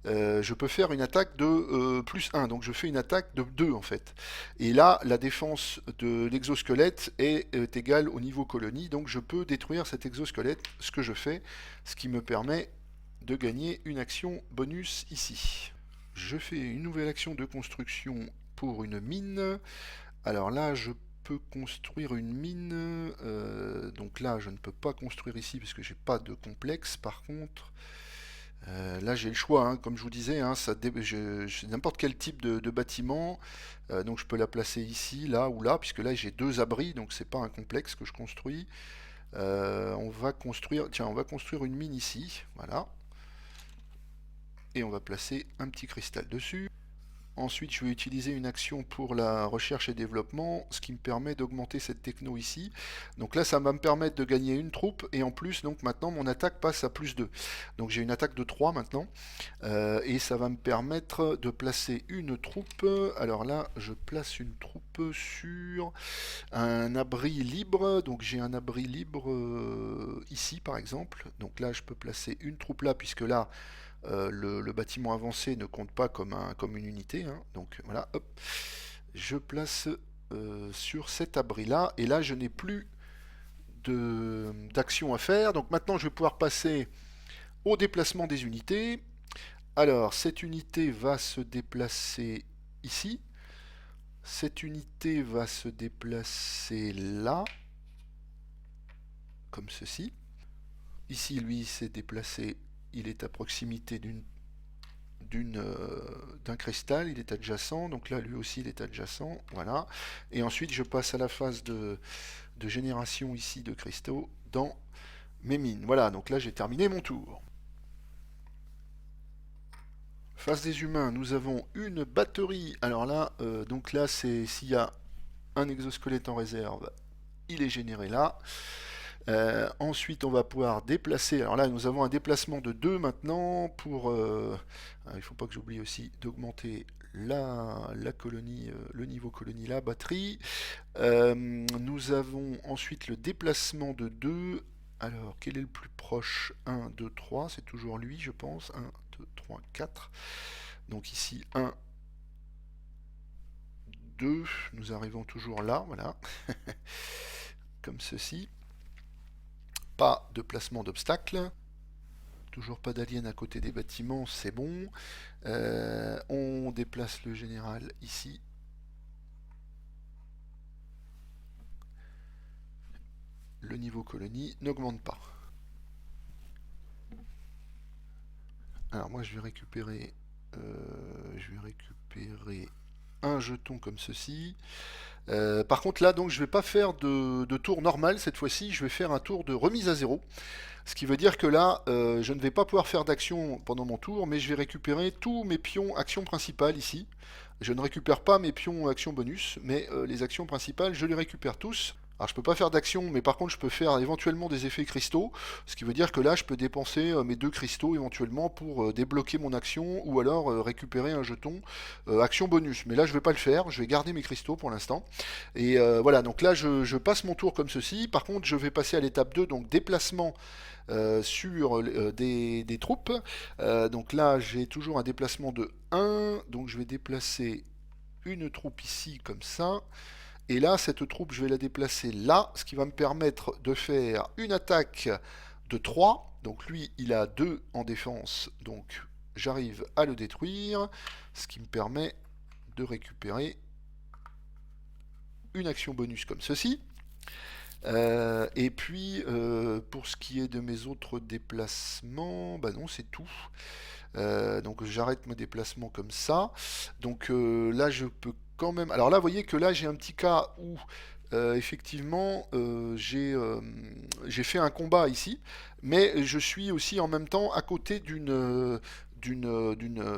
je peux faire une attaque de plus 1, donc je fais une attaque de 2 en fait. Et là, la défense de l'exosquelette est égale au niveau colonie, donc je peux détruire cet exosquelette, ce que je fais, ce qui me permet de gagner une action bonus ici. Je fais une nouvelle action de construction pour une mine. Alors là, je peux construire une mine. Donc là, je ne peux pas construire ici parce que j'ai pas de complexe. Par contre, là, j'ai le choix, hein, comme je vous disais, hein, n'importe quel type de bâtiment. Donc je peux la placer ici, là ou là, puisque là j'ai deux abris, donc c'est pas un complexe que je construis. On va construire, tiens, on va construire une mine ici, voilà. Et on va placer un petit cristal dessus. Ensuite, je vais utiliser une action pour la recherche et développement, ce qui me permet d'augmenter cette techno ici. Donc là, ça va me permettre de gagner une troupe, et en plus, donc maintenant, mon attaque passe à +2. Donc j'ai une attaque de 3 maintenant, et ça va me permettre de placer une troupe. Alors là, je place une troupe sur un abri libre. Donc j'ai un abri libre ici, par exemple. Donc là, je peux placer une troupe là, puisque là, le bâtiment avancé ne compte pas comme une unité, hein. Donc voilà, hop, je place sur cet abri là, et là je n'ai plus d'action à faire. Donc maintenant je vais pouvoir passer au déplacement des unités. Alors cette unité va se déplacer ici, cette unité va se déplacer là, comme ceci. Ici lui s'est déplacé, il est à proximité d'un cristal, il est adjacent, donc là lui aussi il est adjacent, voilà. Et ensuite je passe à la phase de génération ici de cristaux dans mes mines. Voilà, donc là j'ai terminé mon tour. Phase des humains, nous avons une batterie. Alors là, donc là c'est s'il y a un exosquelette en réserve, il est généré là. Ensuite, on va pouvoir déplacer. Alors là, nous avons un déplacement de 2 maintenant pour. Il ne faut pas que j'oublie aussi d'augmenter la colonie, le niveau colonie, la batterie. Nous avons ensuite le déplacement de 2. Alors, quel est le plus proche? 1, 2, 3. C'est toujours lui, je pense. 1, 2, 3, 4. Donc ici, 1, 2. Nous arrivons toujours là, voilà. Comme ceci. Pas de placement d'obstacle. Toujours pas d'alien à côté des bâtiments, c'est bon. On déplace le général ici. Le niveau colonie n'augmente pas. Alors moi je vais récupérer un jeton comme ceci. Par contre là donc je vais pas faire de tour normal cette fois-ci, je vais faire un tour de remise à zéro. Ce qui veut dire que là, je ne vais pas pouvoir faire d'action pendant mon tour, mais je vais récupérer tous mes pions actions principales ici. Je ne récupère pas mes pions actions bonus, mais les actions principales, je les récupère tous. Alors je peux pas faire d'action, mais par contre je peux faire éventuellement des effets cristaux, ce qui veut dire que là je peux dépenser mes 2 cristaux éventuellement pour débloquer mon action, ou alors récupérer un jeton action bonus. Mais là je vais pas le faire, je vais garder mes cristaux pour l'instant. Et voilà, donc là je passe mon tour comme ceci. Par contre je vais passer à l'étape 2, donc déplacement sur des troupes. Donc là j'ai toujours un déplacement de 1, donc je vais déplacer une troupe ici comme ça. Et là, cette troupe, je vais la déplacer là, ce qui va me permettre de faire une attaque de 3. Donc lui, il a 2 en défense, donc j'arrive à le détruire, ce qui me permet de récupérer une action bonus comme ceci. Et puis, pour ce qui est de mes autres déplacements, bah non, c'est tout. Donc j'arrête mes déplacements comme ça. Donc là, je peux quand même. Alors là, vous voyez que là, j'ai un petit cas où effectivement j'ai fait un combat ici, mais je suis aussi en même temps à côté d'une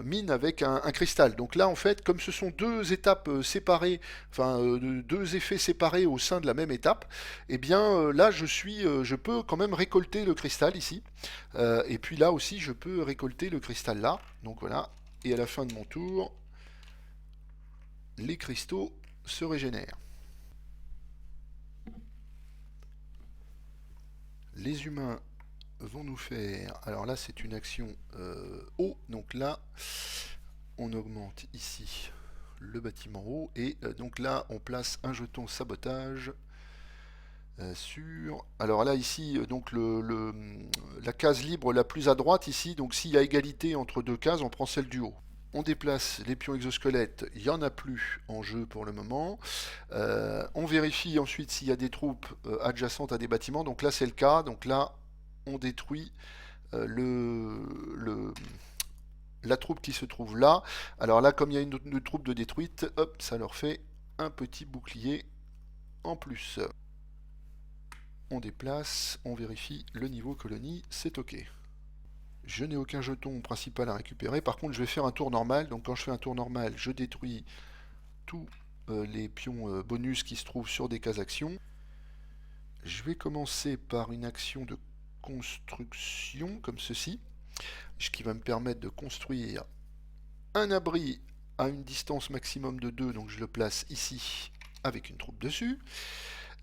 mine avec un cristal. Donc là, en fait, comme ce sont deux étapes séparées, enfin deux effets séparés au sein de la même étape, eh bien là, je peux quand même récolter le cristal ici. Et puis là aussi, je peux récolter le cristal là. Donc voilà. Et à la fin de mon tour, les cristaux se régénèrent. Les humains vont nous faire... Alors là, c'est une action haut. Donc là, on augmente ici le bâtiment haut. Et donc là, on place un jeton sabotage sur... Alors là, ici, donc la case libre la plus à droite, ici. Donc s'il y a égalité entre deux cases, on prend celle du haut. On déplace les pions exosquelettes, il n'y en a plus en jeu pour le moment. On vérifie ensuite s'il y a des troupes adjacentes à des bâtiments. Donc là, c'est le cas. Donc là, on détruit la troupe qui se trouve là. Alors là, comme il y a une troupe de détruite, hop, ça leur fait un petit bouclier en plus. On déplace, on vérifie le niveau colonie, c'est ok. Je n'ai aucun jeton principal à récupérer. Par contre, je vais faire un tour normal. Donc quand je fais un tour normal, je détruis tous les pions bonus qui se trouvent sur des cases actions. Je vais commencer par une action de construction comme ceci, ce qui va me permettre de construire un abri à une distance maximum de 2, donc je le place ici avec une troupe dessus.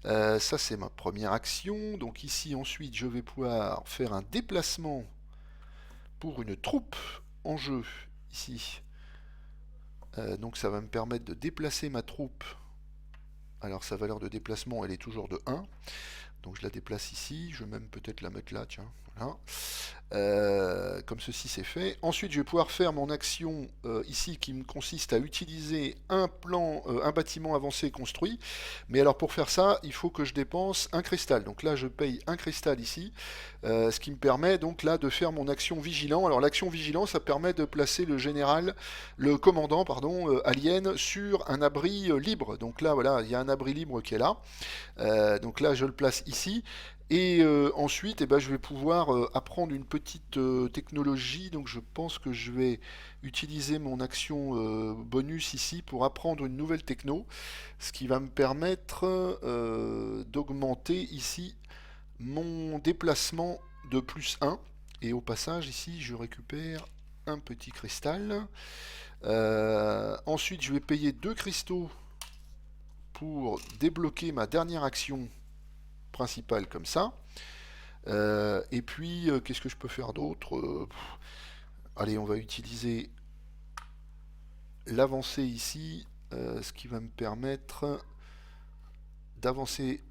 Ça c'est ma première action. Donc ici ensuite je vais pouvoir faire un déplacement pour une troupe en jeu ici. Donc ça va me permettre de déplacer ma troupe. Alors sa valeur de déplacement elle est toujours de 1. Donc je la déplace ici, je vais même peut-être la mettre là, tiens, voilà. Comme ceci c'est fait. Ensuite je vais pouvoir faire mon action ici qui me consiste à utiliser un plan, un bâtiment avancé construit. Mais alors pour faire ça, il faut que je dépense un cristal. Donc là je paye un cristal ici, ce qui me permet donc là de faire mon action vigilant. Alors l'action vigilant ça permet de placer le commandant pardon, alien sur un abri libre. Donc là voilà, il y a un abri libre qui est là. Donc là je le place ici. Et ensuite, eh ben, je vais pouvoir apprendre une petite technologie. Donc je pense que je vais utiliser mon action bonus ici pour apprendre une nouvelle techno. Ce qui va me permettre d'augmenter ici mon déplacement de plus 1. Et au passage, ici, je récupère un petit cristal. Ensuite, je vais payer 2 cristaux pour débloquer ma dernière action principale comme ça. Et puis, qu'est-ce que je peux faire d'autre allez, on va utiliser l'avancée ici, ce qui va me permettre d'avancer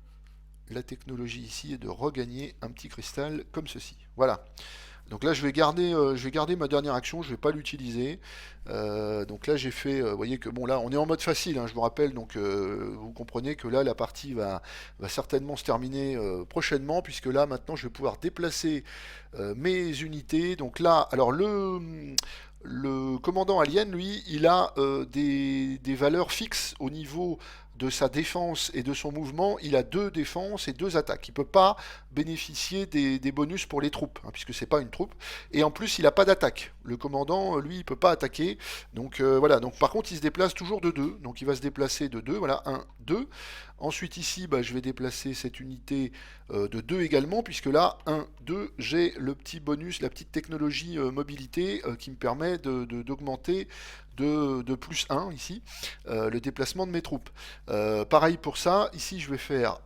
la technologie ici et de regagner un petit cristal comme ceci. Voilà. Donc là, je vais garder ma dernière action, je ne vais pas l'utiliser. Donc là, j'ai fait, vous voyez que bon, là, on est en mode facile, hein, je vous rappelle, donc vous comprenez que là, la partie va certainement se terminer prochainement, puisque là, maintenant, je vais pouvoir déplacer mes unités. Donc là, alors le commandant alien, lui, il a des valeurs fixes au niveau de sa défense et de son mouvement. Il a 2 défenses et 2 attaques. Il ne peut pas bénéficier des bonus pour les troupes, hein, puisque c'est pas une troupe. Et en plus, il n'a pas d'attaque. Le commandant, lui, il peut pas attaquer. Donc voilà. Donc par contre, il se déplace toujours de 2. Donc il va se déplacer de 2. Voilà, 1, 2. Ensuite ici, bah, je vais déplacer cette unité de 2 également, puisque là, 1, 2, j'ai le petit bonus, la petite technologie mobilité qui me permet d'augmenter de plus 1 ici, le déplacement de mes troupes. Pareil pour ça, ici je vais faire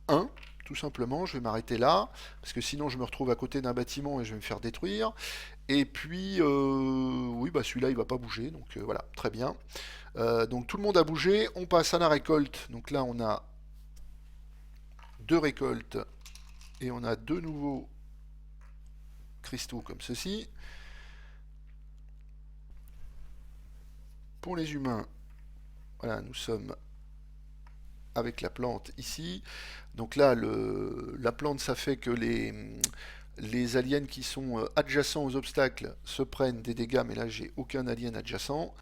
1, tout simplement, je vais m'arrêter là, parce que sinon je me retrouve à côté d'un bâtiment et je vais me faire détruire. Et puis, oui, bah celui-là il va pas bouger, donc voilà, très bien. Donc tout le monde a bougé, on passe à la récolte. Donc là on a 2 récoltes et on a 2 nouveaux cristaux comme ceci. Pour les humains, voilà, nous sommes avec la plante ici. Donc là, la plante, ça fait que les aliens qui sont adjacents aux obstacles se prennent des dégâts, mais là, j'ai aucun alien adjacent.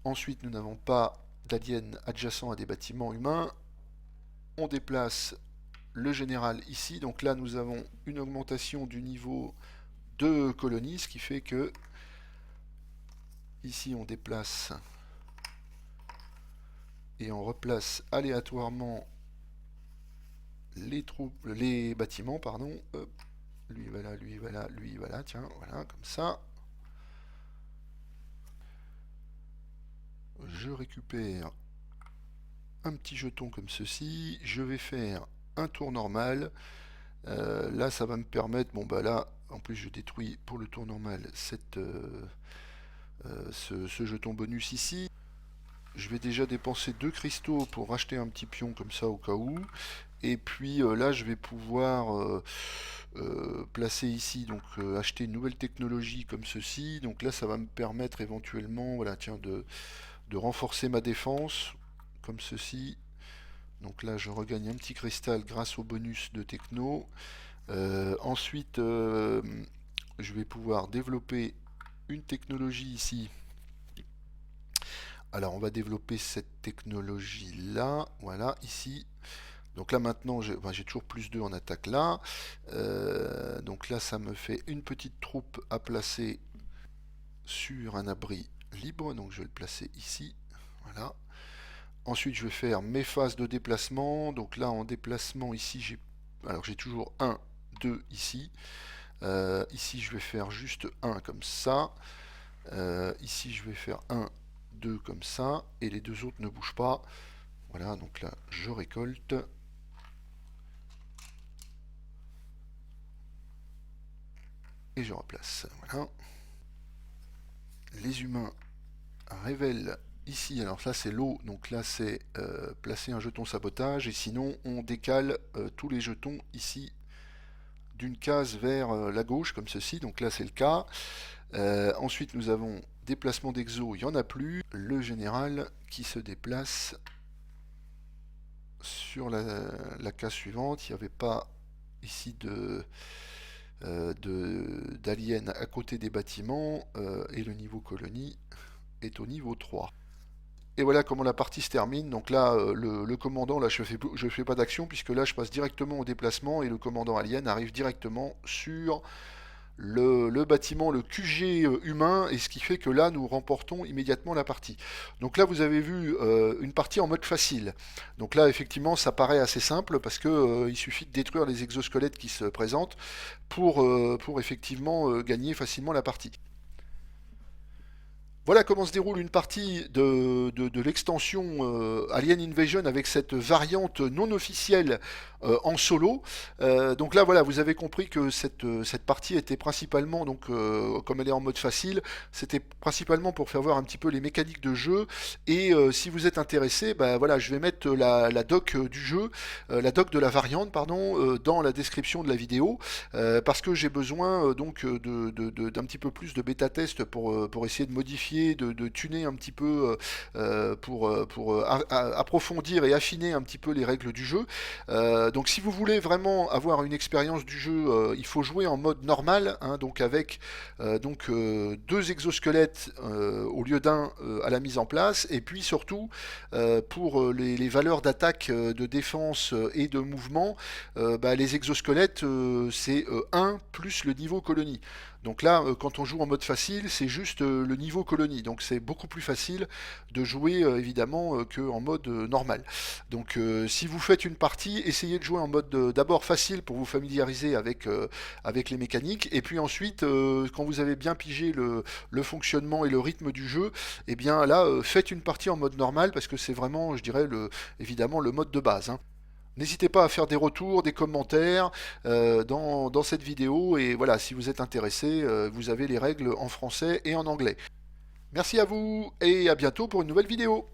Ensuite, nous n'avons pas d'aliens adjacents à des bâtiments humains. On déplace le général ici. Donc là, nous avons une augmentation du niveau de colonie, ce qui fait que ici, on déplace et on replace aléatoirement les bâtiments, pardon. Hop. Lui va là, lui va là, lui va là, tiens, voilà, comme ça. Je récupère un petit jeton comme ceci. Je vais faire un tour normal. Là, ça va me permettre, bon bah là, en plus je détruis pour le tour normal ce jeton bonus ici. Je vais déjà dépenser 2 cristaux pour racheter un petit pion comme ça au cas où. Et puis là, je vais pouvoir placer ici, donc acheter une nouvelle technologie comme ceci. Donc là, ça va me permettre éventuellement, voilà, tiens, de renforcer ma défense comme ceci. Donc là, je regagne un petit cristal grâce au bonus de techno. Ensuite, je vais pouvoir développer une technologie ici. Alors, on va développer cette technologie-là. Voilà, ici. Donc là, maintenant, j'ai toujours plus 2 en attaque là. Donc là, ça me fait une petite troupe à placer sur un abri libre. Donc je vais le placer ici. Voilà. Ensuite, je vais faire mes phases de déplacement. Donc là, en déplacement, ici, j'ai toujours 1, 2 ici. Ici, je vais faire juste 1 comme ça. Ici, je vais faire 1, 2 comme ça. Et les 2 autres ne bougent pas. Voilà, donc là, je récolte. Et je replace. Voilà. Les humains révèlent ici, alors ça c'est l'eau, donc là c'est placer un jeton sabotage, et sinon on décale tous les jetons ici d'une case vers la gauche, comme ceci, donc là c'est le cas. Ensuite nous avons déplacement d'exo, il n'y en a plus. Le général qui se déplace sur la case suivante, il n'y avait pas ici d'aliens à côté des bâtiments, et le niveau colonie est au niveau 3. Et voilà comment la partie se termine. Donc là, le commandant, là je fais pas d'action puisque là je passe directement au déplacement et le commandant alien arrive directement sur le bâtiment, le QG humain, et ce qui fait que là nous remportons immédiatement la partie. Donc là vous avez vu une partie en mode facile. Donc là effectivement ça paraît assez simple parce que il suffit de détruire les exosquelettes qui se présentent pour effectivement gagner facilement la partie. Voilà comment se déroule une partie de l'extension Alien Invasion avec cette variante non officielle en solo. Donc là, voilà, vous avez compris que cette partie était principalement, donc, comme elle est en mode facile, c'était principalement pour faire voir un petit peu les mécaniques de jeu. Et si vous êtes intéressé, bah, voilà, je vais mettre la doc du jeu, la doc de la variante, pardon, dans la description de la vidéo, parce que j'ai besoin donc d'un petit peu plus de bêta test pour essayer de modifier, de tuner un petit peu pour approfondir et affiner un petit peu les règles du jeu. Donc si vous voulez vraiment avoir une expérience du jeu, il faut jouer en mode normal, hein, donc avec 2 exosquelettes au lieu d'un à la mise en place, et puis surtout pour les valeurs d'attaque, de défense et de mouvement, bah, les exosquelettes c'est 1 plus le niveau colonie. Donc là, quand on joue en mode facile, c'est juste le niveau colonie. Donc c'est beaucoup plus facile de jouer évidemment qu'en mode normal. Donc si vous faites une partie, essayez de jouer en mode d'abord facile pour vous familiariser avec les mécaniques. Et puis ensuite, quand vous avez bien pigé le fonctionnement et le rythme du jeu, et bien là, faites une partie en mode normal parce que c'est vraiment, je dirais, évidemment le mode de base, hein. N'hésitez pas à faire des retours, des commentaires dans cette vidéo. Et voilà, si vous êtes intéressé, vous avez les règles en français et en anglais. Merci à vous et à bientôt pour une nouvelle vidéo.